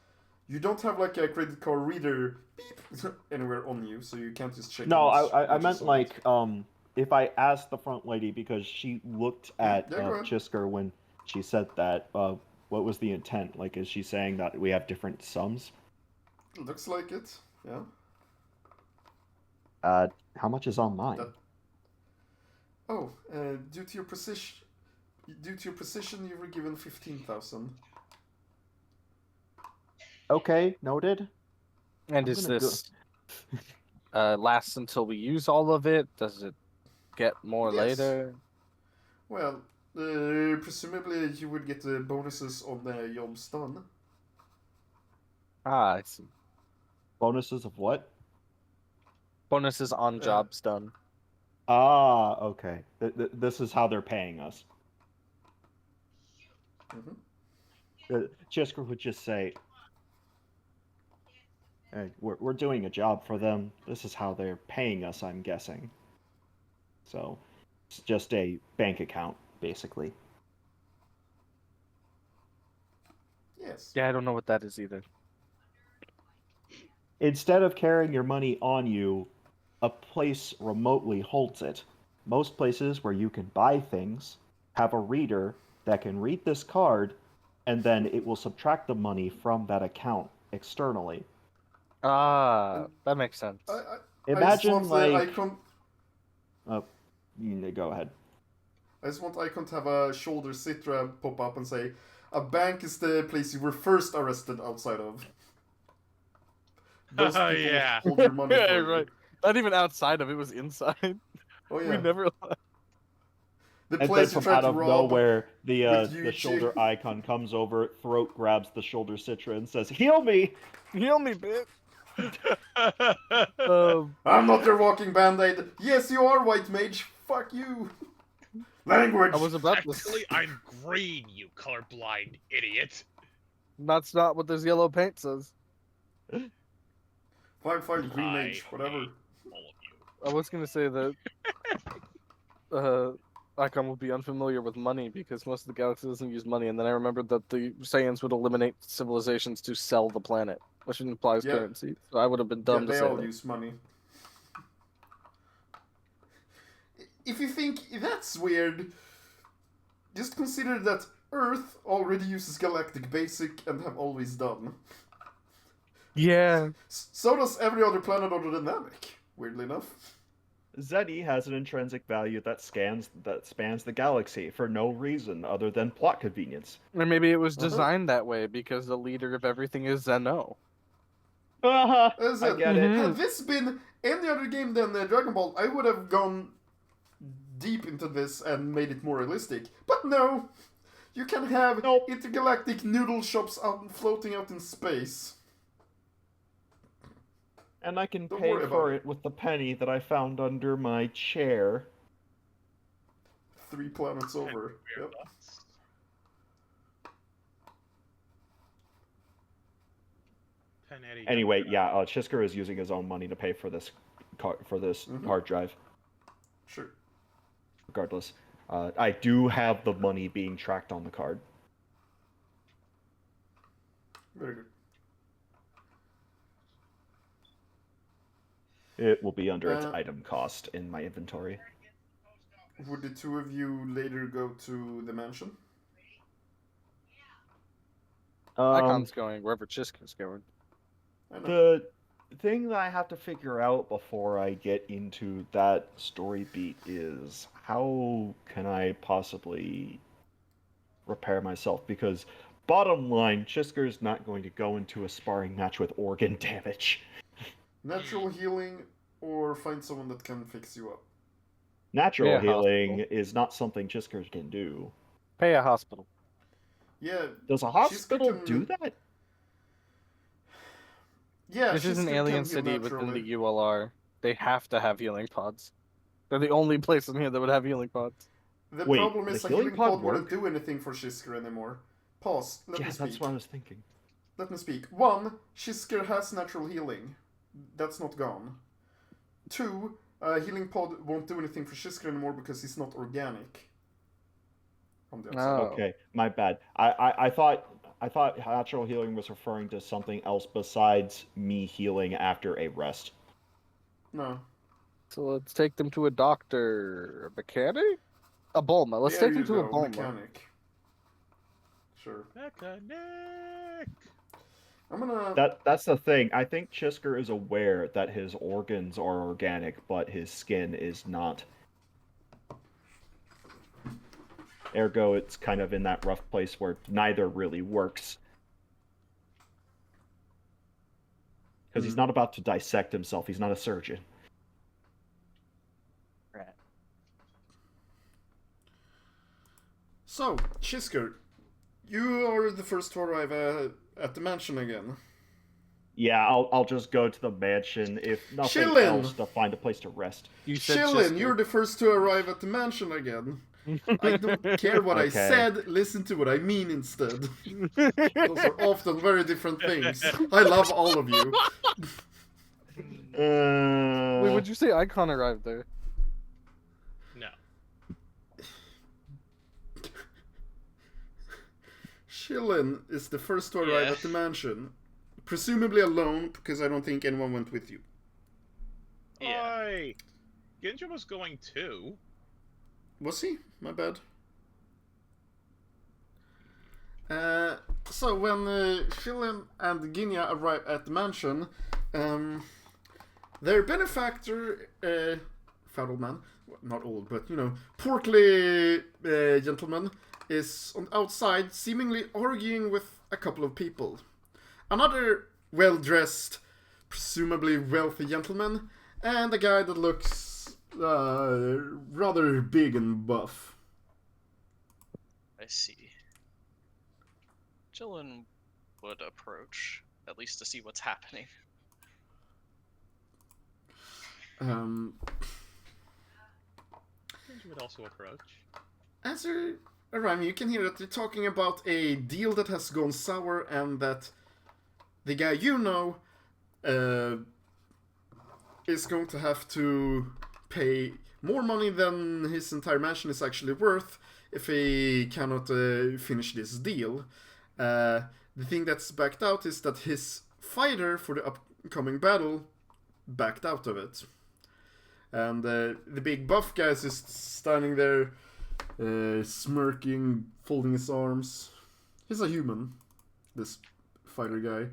You don't have like a credit card reader beep anywhere on you, so you can't just check. No, how much- I much is meant on like it. if I asked the front lady because she looked at Yeah, go ahead. Chisker when she said that. What was the intent? Like, is she saying that we have different sums? Looks like it. Yeah. How much is on mine? That- Oh, due to your precision, you were given 15,000. Okay, noted. And I'm is gonna go- this lasts until we use all of it? Does it get more Yes. later? Well, presumably you would get the bonuses on the jobs done. Ah, I see. Bonuses of what? Bonuses on jobs done. Ah, okay. This is how they're paying us. Mm-hmm. Chisker would just say, hey, we're doing a job for them. This is how they're paying us, I'm guessing. So, it's just a bank account, basically. Yes. Yeah, I don't know what that is either. Instead of carrying your money on you, a place remotely holds it. Most places where you can buy things have a reader that can read this card, and then it will subtract the money from that account externally. Ah, that makes sense. I Imagine, just want the like... icon. Go ahead. I just want Icon to have a shoulder Citra pop up and say, "A bank is the place you were first arrested outside of." Those people Yeah. hold your money Yeah, for you. right. Not even outside of it, was inside. Oh yeah. We never. The And then place you from tried out to of rob. nowhere, the with you shoulder two. icon comes over, throat grabs the shoulder Citra and says, "Heal me!" Heal me, bitch. I'm not your walking band-aid. Yes, you are, white mage. Fuck you. Language. I was about to. Actually, I'm green, you colorblind idiot. That's not what this yellow paint says. Fine, green I mage, whatever. hate all of you. I was gonna say that Icon would be unfamiliar with money because most of the galaxy doesn't use money, and then I remembered that the Saiyans would eliminate civilizations to sell the planet, which implies Yeah. currency. So I would have been Yeah, dumb to they say all that. use money. If you think that's weird, just consider that Earth already uses Galactic Basic and have always done. Yeah. So does every other planet other than Namek, weirdly enough. Zeddy has an intrinsic value that spans the galaxy for no reason other than plot convenience. Or maybe it was Uh-huh. designed that way because the leader of everything is Zeno. As I get it. Had this been any other game than Dragon Ball, I would have gone deep into this and made it more realistic. But no, you can have Nope. intergalactic noodle shops floating out in space. And I can Don't pay worry for about it with the penny that I found under my chair. 3 planets over. Yep. Anyway, yeah, Chisker is using his own money to pay for this hard drive. Sure. Regardless, I do have the money being tracked on the card. Very good. It will be under its Uh, item cost in my inventory. Would the two of you later go to the mansion? Icon's going wherever Chisco's going. I know. The thing that I have to figure out before I get into that story beat is how can I possibly repair myself? Because bottom line, Chisker's not going to go into a sparring match with organ damage. Natural healing or find someone that can fix you up. Natural Yeah, healing hospital. is not something Chisker can do. Pay a hospital. Yeah. Does a hospital can- do that? Yeah. This is an Shizuka alien can heal city within naturally. the ULR. They have to have healing pods. They're the only place in here that would have healing pods. The Wait, problem the is a healing healing pod pod wouldn't work? do anything for Shisker anymore. Pause. Let me Yeah, speak. that's what I was thinking. Let me speak. 1. Shisker has natural healing. That's not gone. 2. Healing pod won't do anything for Shisker anymore because he's not organic. On the outside. Oh. Okay, my bad. I thought natural healing was referring to something else besides me healing after a rest. No. So let's take them to a doctor. A mechanic? A Bulma. Let's There take them you to go, a Bulma. mechanic. Sure. Mechanic! I'm gonna. That's the thing. I think Chisker is aware that his organs are organic, but his skin is not. Ergo, it's kind of in that rough place where neither really works. Because he's not about to dissect himself. He's not a surgeon. So, Shisker, you are the first to arrive at the mansion again. Yeah, I'll just go to the mansion, if nothing Chillin'. else, to find a place to rest. You said Chillin, Chisker. you're the first to arrive at the mansion again. I don't care what I Okay. said, listen to what I mean instead. Those are often very different things. I love all of you. Wait, would you say Icon arrived there? No. Chillin is the first to arrive Yeah. at the mansion. Presumably alone, because I don't think anyone went with you. Yeah. Oi! Ginja was going too. Was he? My bad. So when Chillin and Ginya arrive at the mansion, their benefactor, fat old man, not old, but portly gentleman, is on the outside, seemingly arguing with a couple of people. Another well-dressed, presumably wealthy gentleman, and a guy that looks rather big and buff. I see. Jillian would approach, at least to see what's happening. Um, Ginja would also approach. as you're arriving, you can hear that they're talking about a deal that has gone sour and that the guy is going to have to pay more money than his entire mansion is actually worth if he cannot finish this deal. The thing that's backed out is that his fighter for the upcoming battle backed out of it. And the big buff guy is just standing there, smirking, folding his arms. He's a human, this fighter guy.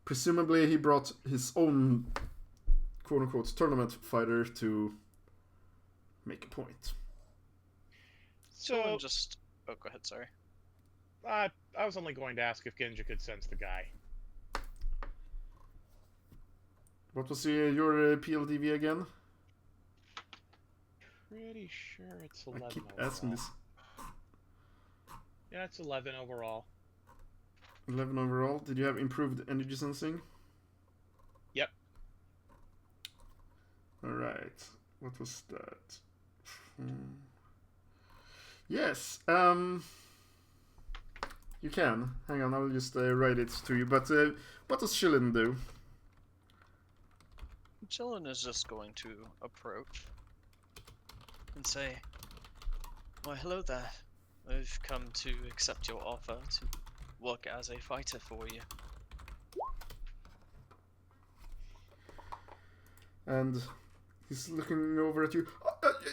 Presumably he brought his own quote-unquote tournament fighter to make a point. Someone So, just. Oh, go ahead. Sorry. I was only going to ask if Genja could sense the guy. What was your PLDV again? Pretty sure it's 11 I keep overall. asking this. Yeah, it's 11 overall. 11 overall. Did you have improved energy sensing? Yep. Alright. What was that? Yes. You can. Hang on, I'll just write it to you. But what does Shillin do? Chillin is just going to approach and say, "Why, hello there. I've come to accept your offer to work as a fighter for you." And he's looking over at you.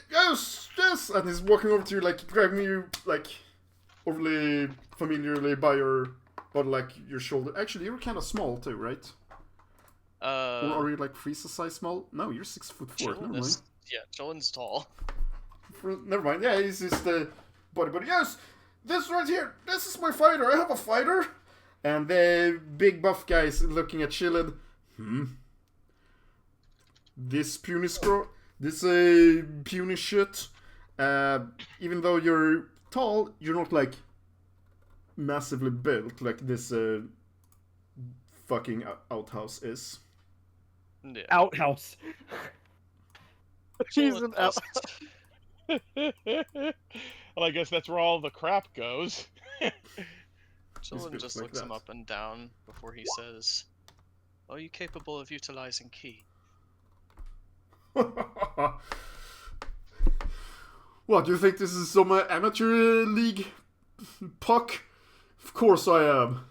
Yes, yes! And he's walking over to you, like grabbing you, like overly familiarly by like your shoulder. Actually, you're kind of small too, right? Or are you like Frieza size small? No, you're 6'4". Never Chillin mind. is, yeah, Chillin's tall. Never mind. Yeah, he's just the body. Yes, this right here. This is my fighter. I have a fighter. And the big buff guy is looking at Chillin. This puny scroll. This puny shit. Even though you're tall, you're not like massively built like this fucking outhouse is. Yeah. Outhouse. He's Chillin an does- Well, I guess that's where all the crap goes. Chillin built just like looks him that. up and down before he says, "Are you capable of utilizing ki?" What, do you think this is some amateur league puck? Of course I am.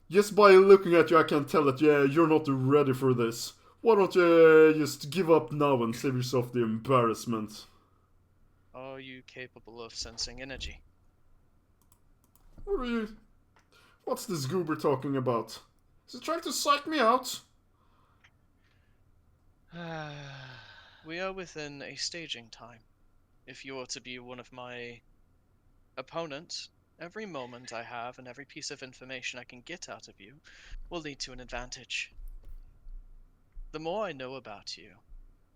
Just by looking at you, I can tell that you're not ready for this. Why don't you just give up now and save yourself the embarrassment? Are you capable of sensing energy? What are you... What's this goober talking about? Is he trying to psych me out? We are within a staging time. If you are to be one of my opponents, every moment I have and every piece of information I can get out of you will lead to an advantage. The more I know about you,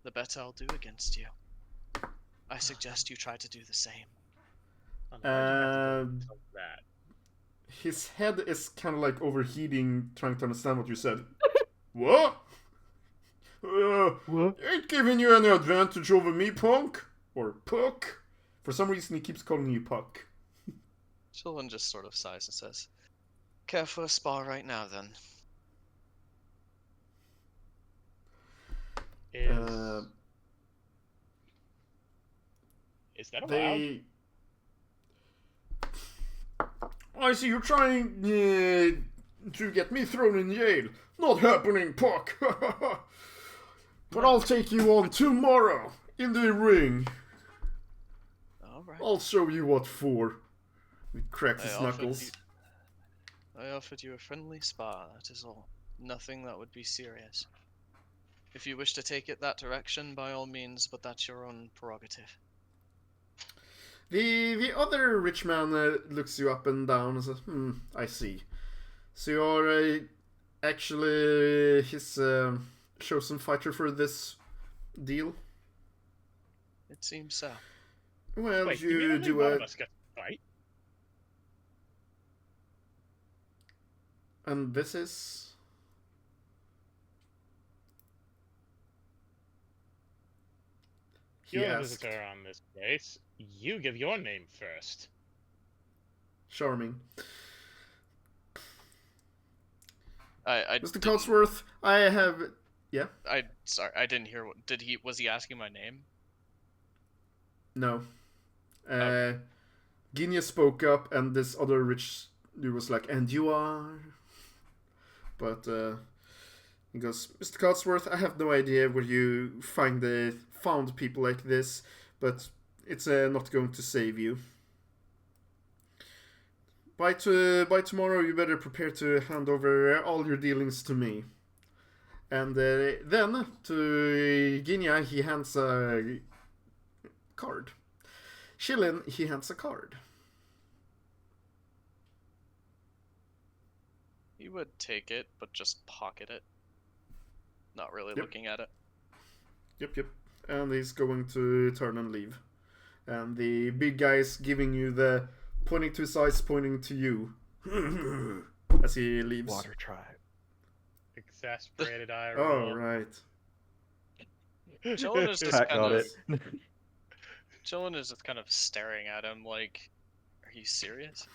the better I'll do against you. I suggest you try to do the same. Why'd you have to do like that? His head is kind of like overheating, trying to understand what you said. What? What? Ain't giving you any advantage over me, punk. Or puck. For some reason, he keeps calling you puck. Chillin just sort of sighs and says, "Care for a spar right now, then?" Is that allowed? They... I see you're trying to get me thrown in jail. Not happening, puck. But I'll take you on tomorrow in the ring. Alright. I'll show you what for. He cracks his knuckles. I offered you a friendly spar, that is all. Nothing that would be serious. If you wish to take it that direction, by all means, but that's your own prerogative. The other rich man looks you up and down and says, I see. So you're actually his chosen fighter for this deal? It seems so. Well, Wait, you mean only do one a... of us got to fight? And this is... He You're a asked. visitor on this place. You give your name first. Charming. I Mr. didn't- Cotsworth, I have... Yeah? Sorry, I didn't hear what was he asking my name? No. Oh. Ginya spoke up and this other rich dude was like, and you are... But he goes, Mr. Cotsworth, I have no idea where you found people like this, but it's not going to save you. By tomorrow, you better prepare to hand over all your dealings to me. And then to Ginya, he hands a card. Chillin, he hands a card. He would take it, but just pocket it. Not really Yep. looking at it. Yep. And he's going to turn and leave. And the big guy's giving you the pointing to his eyes, pointing to you as he leaves. Water tribe. Exasperated eye Oh, roll. right. Chillin is just Pat kind got of. it. Chillin is just kind of staring at him like, "Are you serious?"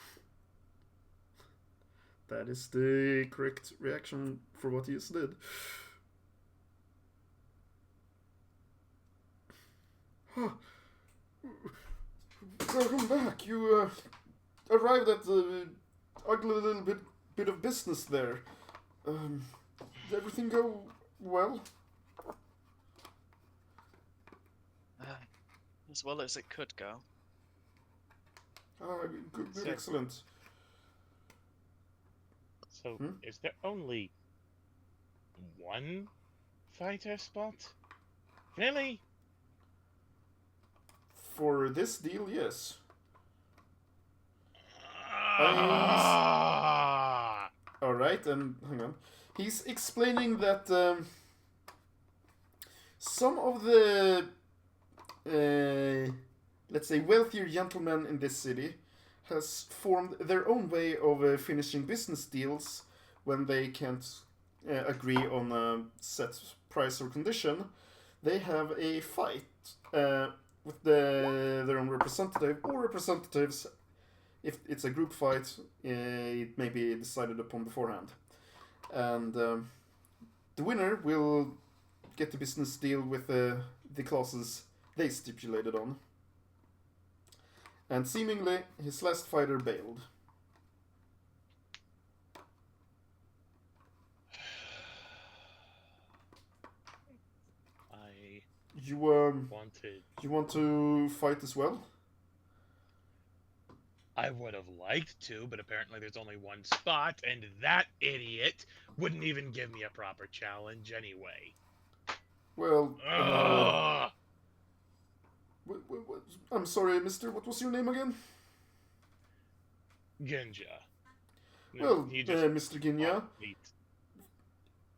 That is the correct reaction for what he just did. Welcome back. You arrived at the ugly little bit of business there. Did everything go well? As well as it could go. Good, So- excellent. So, is there only one fighter spot? Really? For this deal, yes. Ah! Alright, and hang on. He's explaining that some of the, let's say, wealthier gentlemen in this city has formed their own way of finishing business deals when they can't agree on a set price or condition. They have a fight with their own representative or representatives. If it's a group fight, it may be decided upon beforehand. And the winner will get the business deal with the clauses they stipulated on. And seemingly, his last fighter bailed. I You wanted. you want to fight as well? I would have liked to, but apparently there's only one spot, and that idiot wouldn't even give me a proper challenge anyway. Well, Ugh! I'm sorry, mister. What was your name again? Genja. Well, he just Mr. Ginya, wanted me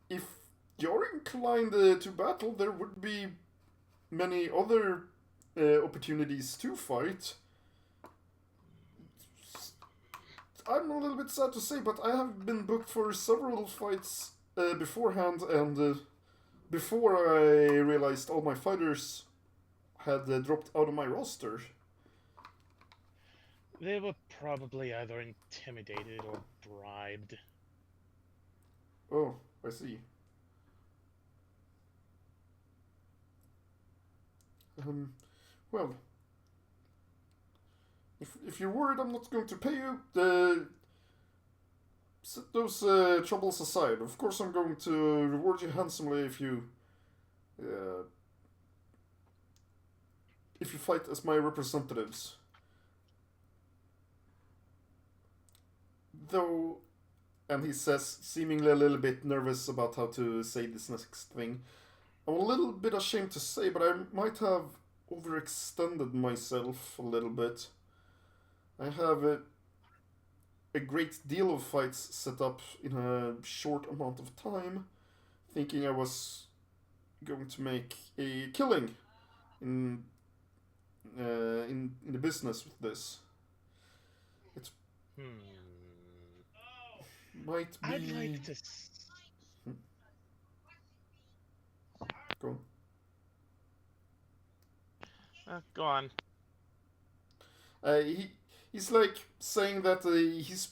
if you're inclined to battle, there would be many other opportunities to fight. I'm a little bit sad to say, but I have been booked for several fights beforehand, and before I realized all my fighters had dropped out of my roster. They were probably either intimidated or bribed. Oh, I see. Well, if you're worried I'm not going to pay you, set those troubles aside. Of course I'm going to reward you handsomely if you fight as my representatives. Though, and he says, seemingly a little bit nervous about how to say this next thing, I'm a little bit ashamed to say, but I might have overextended myself a little bit. I have a great deal of fights set up in a short amount of time, thinking I was going to make a killing in the business with this. Might be. I'd like to. Go on. Go on. He's like saying that he's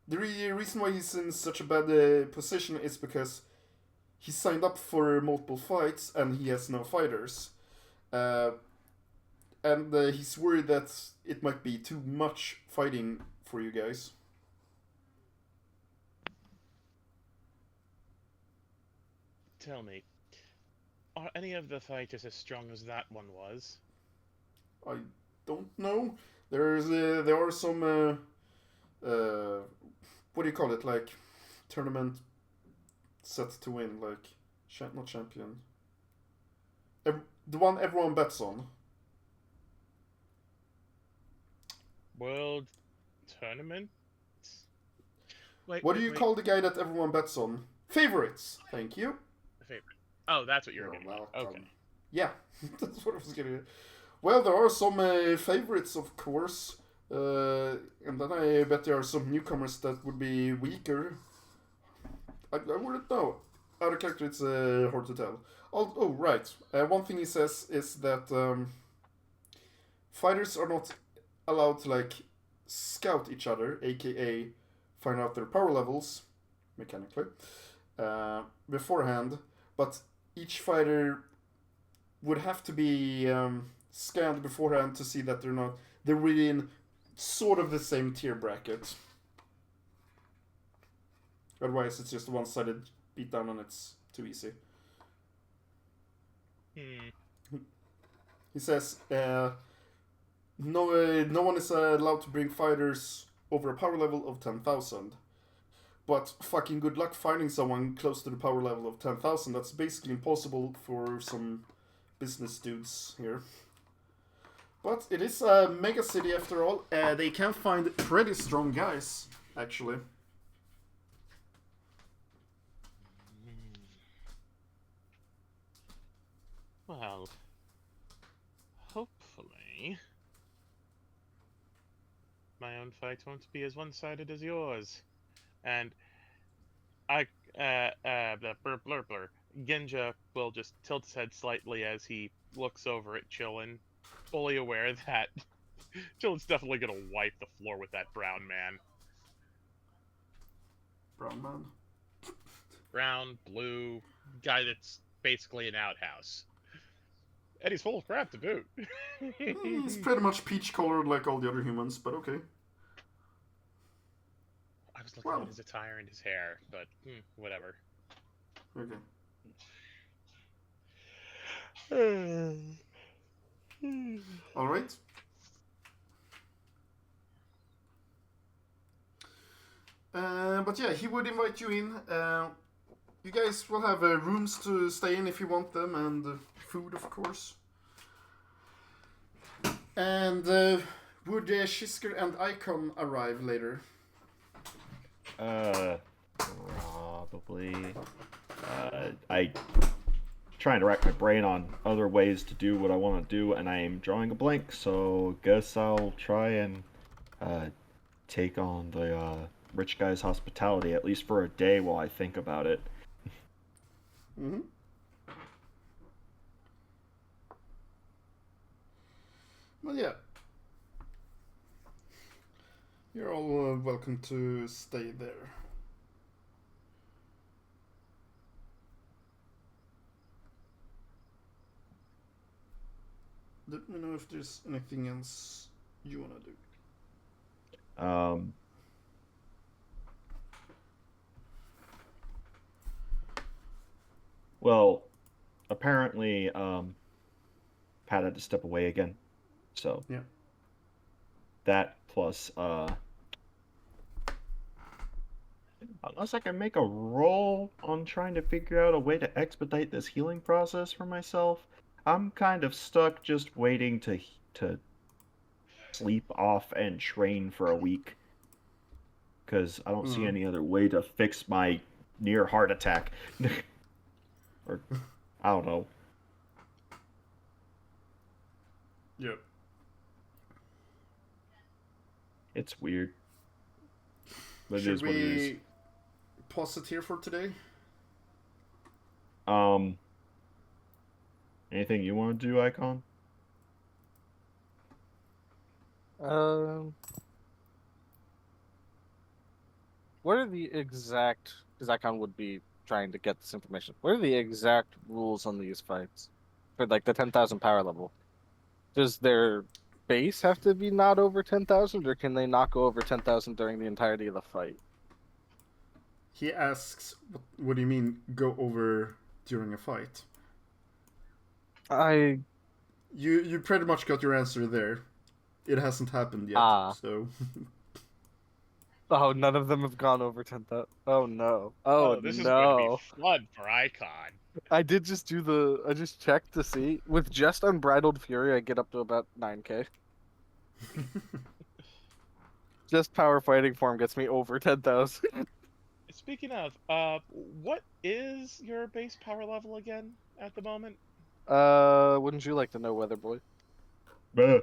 the reason why he's in such a bad position is because he signed up for multiple fights and he has no fighters, and he's worried that it might be too much fighting for you guys. Tell me, are any of the fighters as strong as that one was? I don't know. There are some what do you call it, like tournament set to win, like not champion. The one everyone bets on. World tournament. Wait, What do wait, you wait. call the guy that everyone bets on? Favorites. Thank you. The favorite? Oh, that's what you're You're getting at. welcome. Okay. Yeah, that's what I was getting at. Well, there are some favorites, of course. And then I bet there are some newcomers that would be weaker. I wouldn't know. Out of character, it's hard to tell. Oh, right. One thing he says is that fighters are not allowed to, like, scout each other, aka find out their power levels, mechanically, beforehand, but each fighter would have to be scanned beforehand to see that they're really in sort of the same tier bracket. Otherwise, it's just a one-sided beatdown and it's too easy. He says, no one is allowed to bring fighters over a power level of 10,000. But fucking good luck finding someone close to the power level of 10,000. That's basically impossible for some business dudes here. But it is a mega city after all. They can find pretty strong guys, actually. Well, hopefully, my own fight won't be as one-sided as yours. And blur. Genja will just tilt his head slightly as he looks over at Chillin, fully aware that Chillin's definitely gonna wipe the floor with that brown man. Brown man. Brown, blue, guy that's basically an outhouse. And he's full of crap to boot. He's pretty much peach colored like all the other humans, but okay. I was looking at his attire and his hair, but whatever. Okay. Alright. But yeah, he would invite you in. You guys will have rooms to stay in if you want them, and food, of course. And would Shisker and Icon arrive later? Probably. I trying to rack my brain on other ways to do what I want to do, and I am drawing a blank. So guess I'll try and take on the rich guy's hospitality at least for a day while I think about it. Mm-hmm. Well, yeah. You're all welcome to stay there. Let me know if there's anything else you want to do. Well, apparently, Pat had to step away again. So, yeah. That plus, unless I can make a roll on trying to figure out a way to expedite this healing process for myself, I'm kind of stuck just waiting to sleep off and train for a week. Because I don't see any other way to fix my near heart attack. Or, I don't know. Yep. It's weird. But Should it is what it is. we pause it here for today? Anything you want to do, Icon? What are the exact? Because Icon would be trying to get this information. What are the exact rules on these fights for like the 10,000 power level? Does their base have to be not over 10,000, or can they not go over 10,000 during the entirety of the fight? He asks, what do you mean, go over during a fight? You pretty much got your answer there. It hasn't happened yet, so... Oh, none of them have gone over 10,000. Oh, no. This is no. going to be fun for Icon. I did just I just checked to see. With just Unbridled Fury, I get up to about 9k. Just power fighting form gets me over 10,000. Speaking of, what is your base power level again at the moment? Wouldn't you like to know, Weather Boy? Bleh.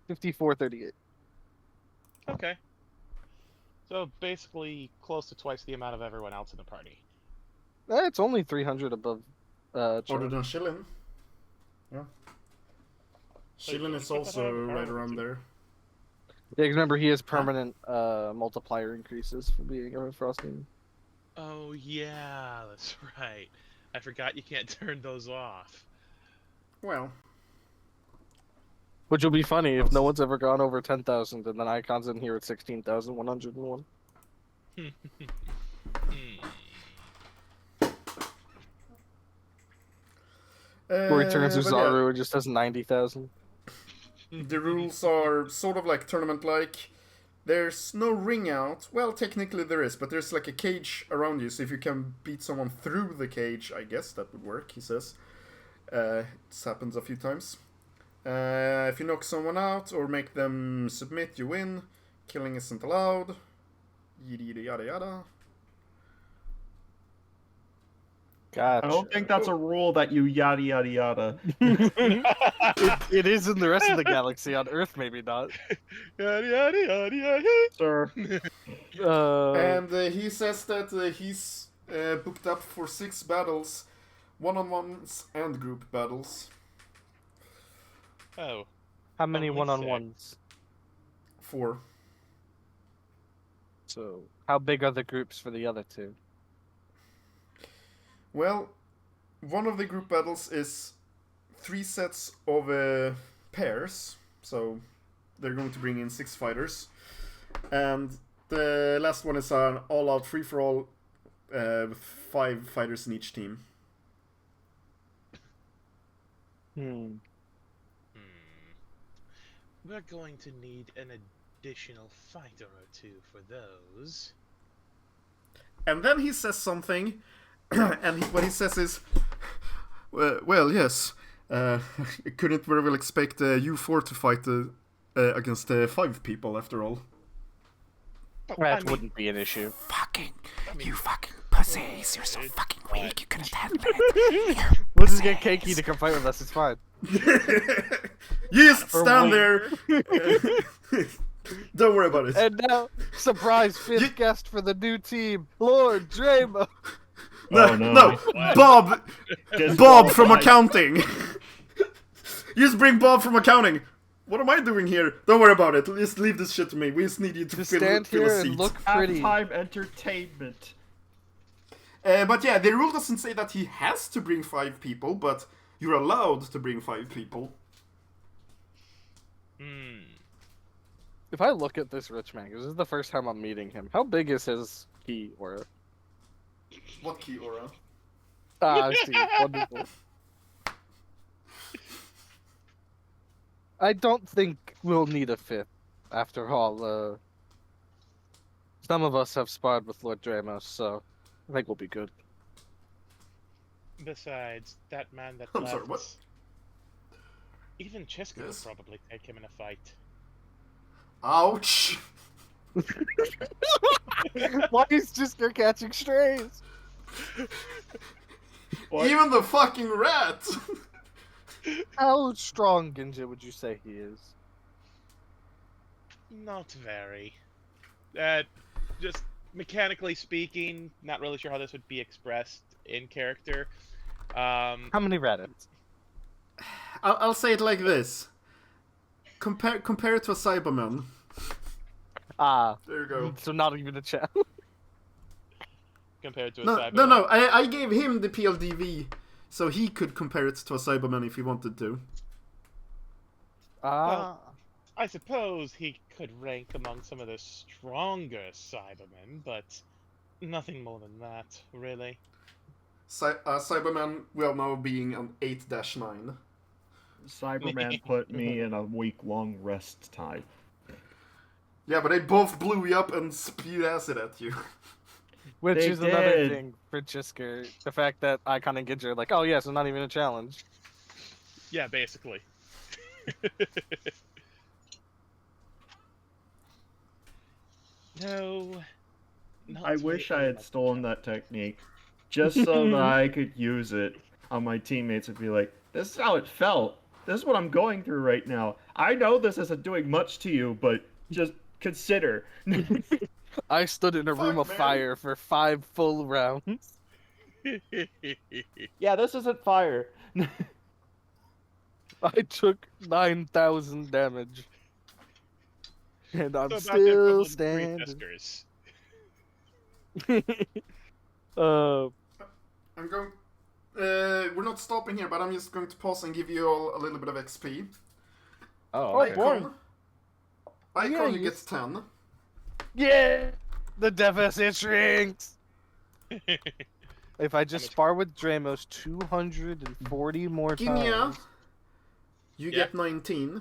5438. Okay. So basically close to twice the amount of everyone else in the party. It's only 300 above. Other Chillin. than Shillin. Yeah. Wait, Shillin you is put that also high of a right power around too? there. Yeah, 'cause remember he has permanent multiplier increases for being a frosting. Oh yeah, that's right. I forgot you can't turn those off. Well, Which will be funny if no one's ever gone over 10,000 and then Icon's in here at 16,101. Hmm. Or he turns to but yeah, Zaru and just has 90,000. the rules are sort of like tournament-like. There's no ring out. Well, technically there is, but there's like a cage around you, so if you can beat someone through the cage, I guess that would work, he says. This happens a few times. If you knock someone out or make them submit, you win. Killing isn't allowed. Yada yada yada yada. Gotcha. I don't think that's a rule that you yada yada yada. It is in the rest of the galaxy. On Earth, maybe not. Yada, yada, yada, yada. Sir. And he says that he's booked up for 6 battles, one-on-ones and group battles. Oh, How many only one-on-ones? 4. So, how big are the groups for the other two? Well, one of the group battles is 3 sets of pairs, so they're going to bring in 6 fighters. And the last one is an all-out free-for-all with 5 fighters in each team. We're going to need an additional fighter or two for those. And then he says something, and what he says is, well, yes, I couldn't very well expect you 4 to fight against 5 people, after all. That wouldn't be an issue. You fucking pussies, you're so fucking weak, you couldn't handle it. We'll just get Keiki to come fight with us, it's fine. You just Or stand wait. there. Don't worry about it. And now, surprise 5th guest for the new team, Lord Dramo. No, Oh, no. no, Bob from Disqualified. accounting. You just bring Bob from accounting. What am I doing here? Don't worry about it. Just leave this shit to me. We just need you to Just fill stand a here seat. and look pretty. Halftime entertainment. But yeah, the rule doesn't say that he has to bring 5 people, but you're allowed to bring 5 people. If I look at this rich man, 'cause this is the first time I'm meeting him, how big is his key aura? What key aura? Ah, I see. Wonderful. I don't think we'll need a 5th. After all, some of us have sparred with Lord Dramos, so I think we'll be good. Besides, that man that I'm left, sorry, what? even Cheska Yes? would probably take him in a fight. Ouch! Why is just you're catching strays? What? Even the fucking rat! How strong, Ginja, would you say he is? Not very. Just mechanically speaking, not really sure how this would be expressed in character. How many Reddits? I'll say it like this. Compare it to a Cyberman. Ah, There you go. so not even a chance. Compared to a No, Cyberman. no, I gave him the PLDV, so he could compare it to a Cyberman if he wanted to. Ah. I suppose he could rank among some of the stronger Cybermen, but nothing more than that, really. Cyberman will now being an 8-9. Cyberman put me in a week-long rest time. Yeah, but they both blew you up and spewed acid at you. Which They is another did. thing for Jisker. The fact that Icon and Ginja are like, oh yes, it's not even a challenge. Yeah, basically. No. Not I the way wish I had Owen stolen that technique, just so that I could use it on my teammates and be like, "This is how it felt. This is what I'm going through right now. I know this isn't doing much to you, but just consider." I stood in a Fuck, room of man. fire for 5 full rounds. Yeah, this isn't fire. I took 9,000 damage. And I'm So about the still equivalent of 3 standing. Fiskars. I'm going. We're not stopping here, but I'm just going to pause and give you all a little bit of XP. Oh, okay. Icon. Icon, Yeah, you you- get 10. Yeah! The deficit shrinks! If I just much- spar with Dramos 240 more Ginya, times. you Yeah. get 19.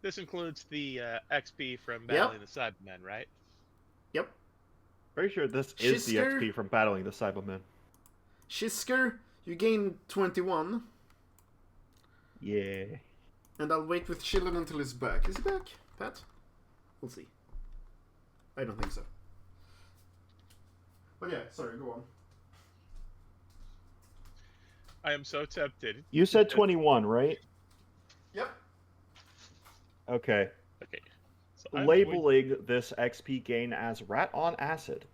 This includes the XP from battling the Cybermen, right? Yep. pretty sure this is the Shisker? XP from battling the Cybermen. Shisker, you gain 21. Yeah. And I'll wait with Chillin until he's back. Is he back, Pat? We'll see. I don't think so. But yeah, sorry, go on. I am so tempted. You said 21, right? Yep. Okay. Okay. So I'm going- Labeling this XP gain as rat on acid.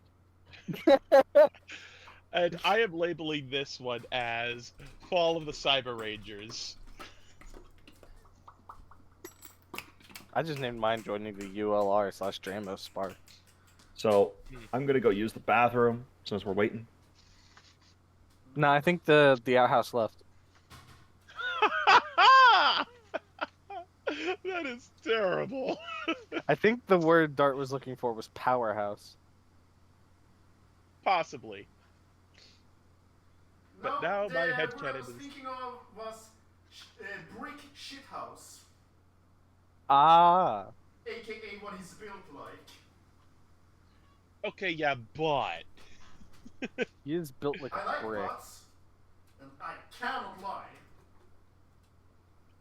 And I am labeling this one as Fall of the Cyber Rangers. I just named mine joining the ULR/Dramos spar. So, I'm gonna go use the bathroom since we're waiting. No, I think the outhouse left. That is terrible. I think the word Dart was looking for was powerhouse. Possibly. But now my what I headcanon was is- thinking of was brick shithouse, Ah. aka what he's built like. Okay, yeah, but He is built like I a like brick. butts, and I cannot lie.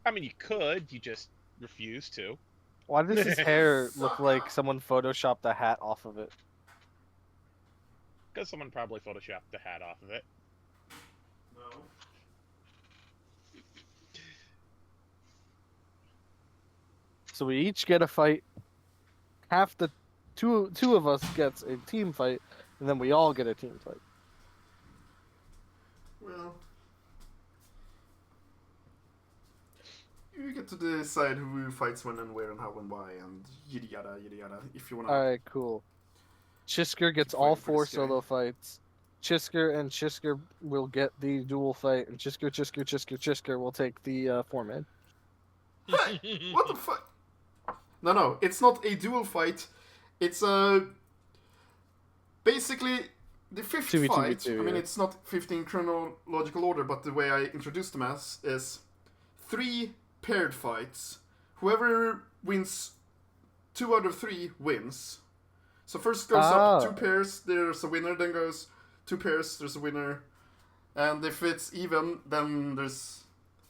I mean, you could. You just refuse to. Why does his hair look Suck like up. someone photoshopped a hat off of it? Because someone probably photoshopped the hat off of it. No. So we each get a fight. Half the two of us gets a team fight, and then we all get a team fight. Well, you get to decide who fights when and where and how and why and yada yada yada yada. If you wanna. Alright, cool. Chisker gets Keep all fighting for 4 this guy. solo fights. Chisker will get the dual fight, and Chisker will take the 4-man. Hey, what the fuck? No, it's not a dual fight. It's a basically the fifth 2v2v2, fight. I mean, yeah. it's not 15 chronological order, but the way I introduced them as is 3 paired fights. Whoever wins 2 out of 3 wins. So first goes up 2 pairs, there's a winner. Then goes 2 pairs, there's a winner. And if it's even, then there's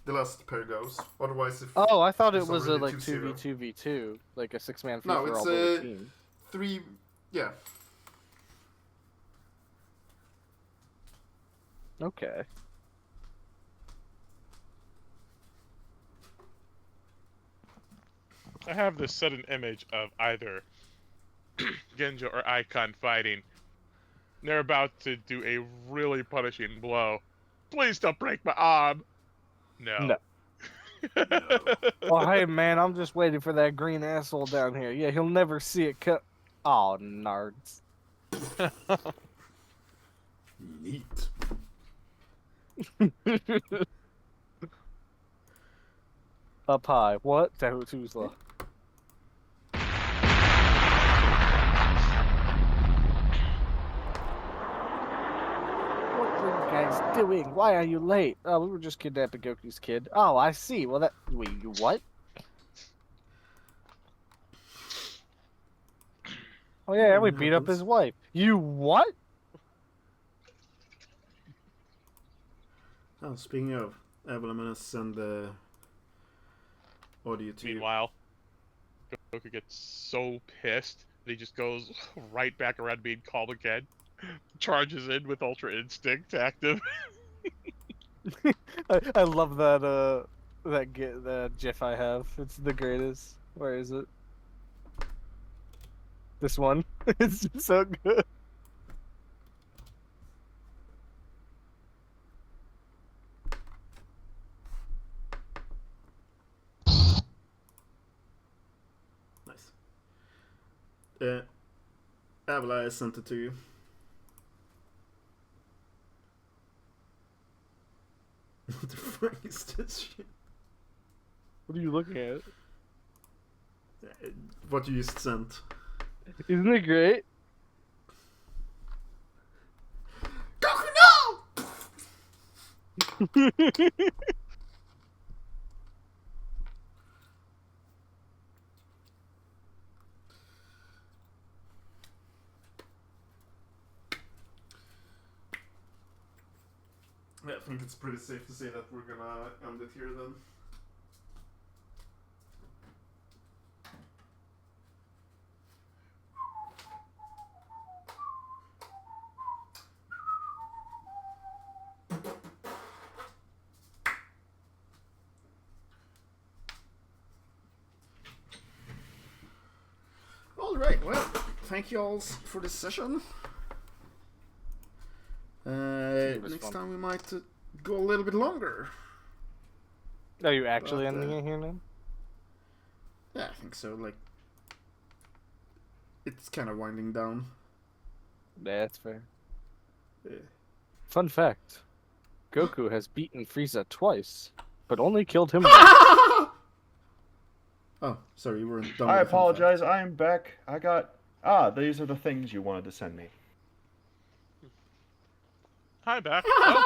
the last pair goes. Otherwise, if Oh, I thought it It's was a already like 2-0. 2v2v2, like a 6-man free No, for it's all a- the team. 3, yeah. Okay. I have this sudden image of either Genjo or Icon fighting. They're about to do a really punishing blow. Please don't break my arm. No. No. Oh, hey, man, I'm just waiting for that green asshole down here. Yeah, he'll never see it cut. Oh, nards. Neat. Up high. What? Tahutuzla. What are you guys doing? Why are you late? Oh, we were just kidnapping Goku's kid. Oh, I see. Well, wait, you what? Oh yeah, we beat up his wife. You what? Oh, speaking of, I'm gonna send the audio to you. Meanwhile, Goku gets so pissed he just goes right back around being calm again. Charges in with Ultra Instinct active. I love that that GIF I have. It's the greatest. Where is it? This one. It's so good. Nice. Avila, I sent it to you. What the fuck is this shit? What are you looking at? What you just sent. Isn't it great? Goku, no! Yeah, I think it's pretty safe to say that we're gonna end it here then. Alright, well, thank you all for this session. Next fun. time we might go a little bit longer. Are you actually But, ending it here now? Yeah, I think so. Like, it's kind of winding down. Yeah, that's fair. Yeah. Fun fact: Goku has beaten Frieza twice, but only killed him. Oh, sorry, you weren't done. I with the fun apologize. I am back. I got. These are the things you wanted to send me. Hi, back. Oh,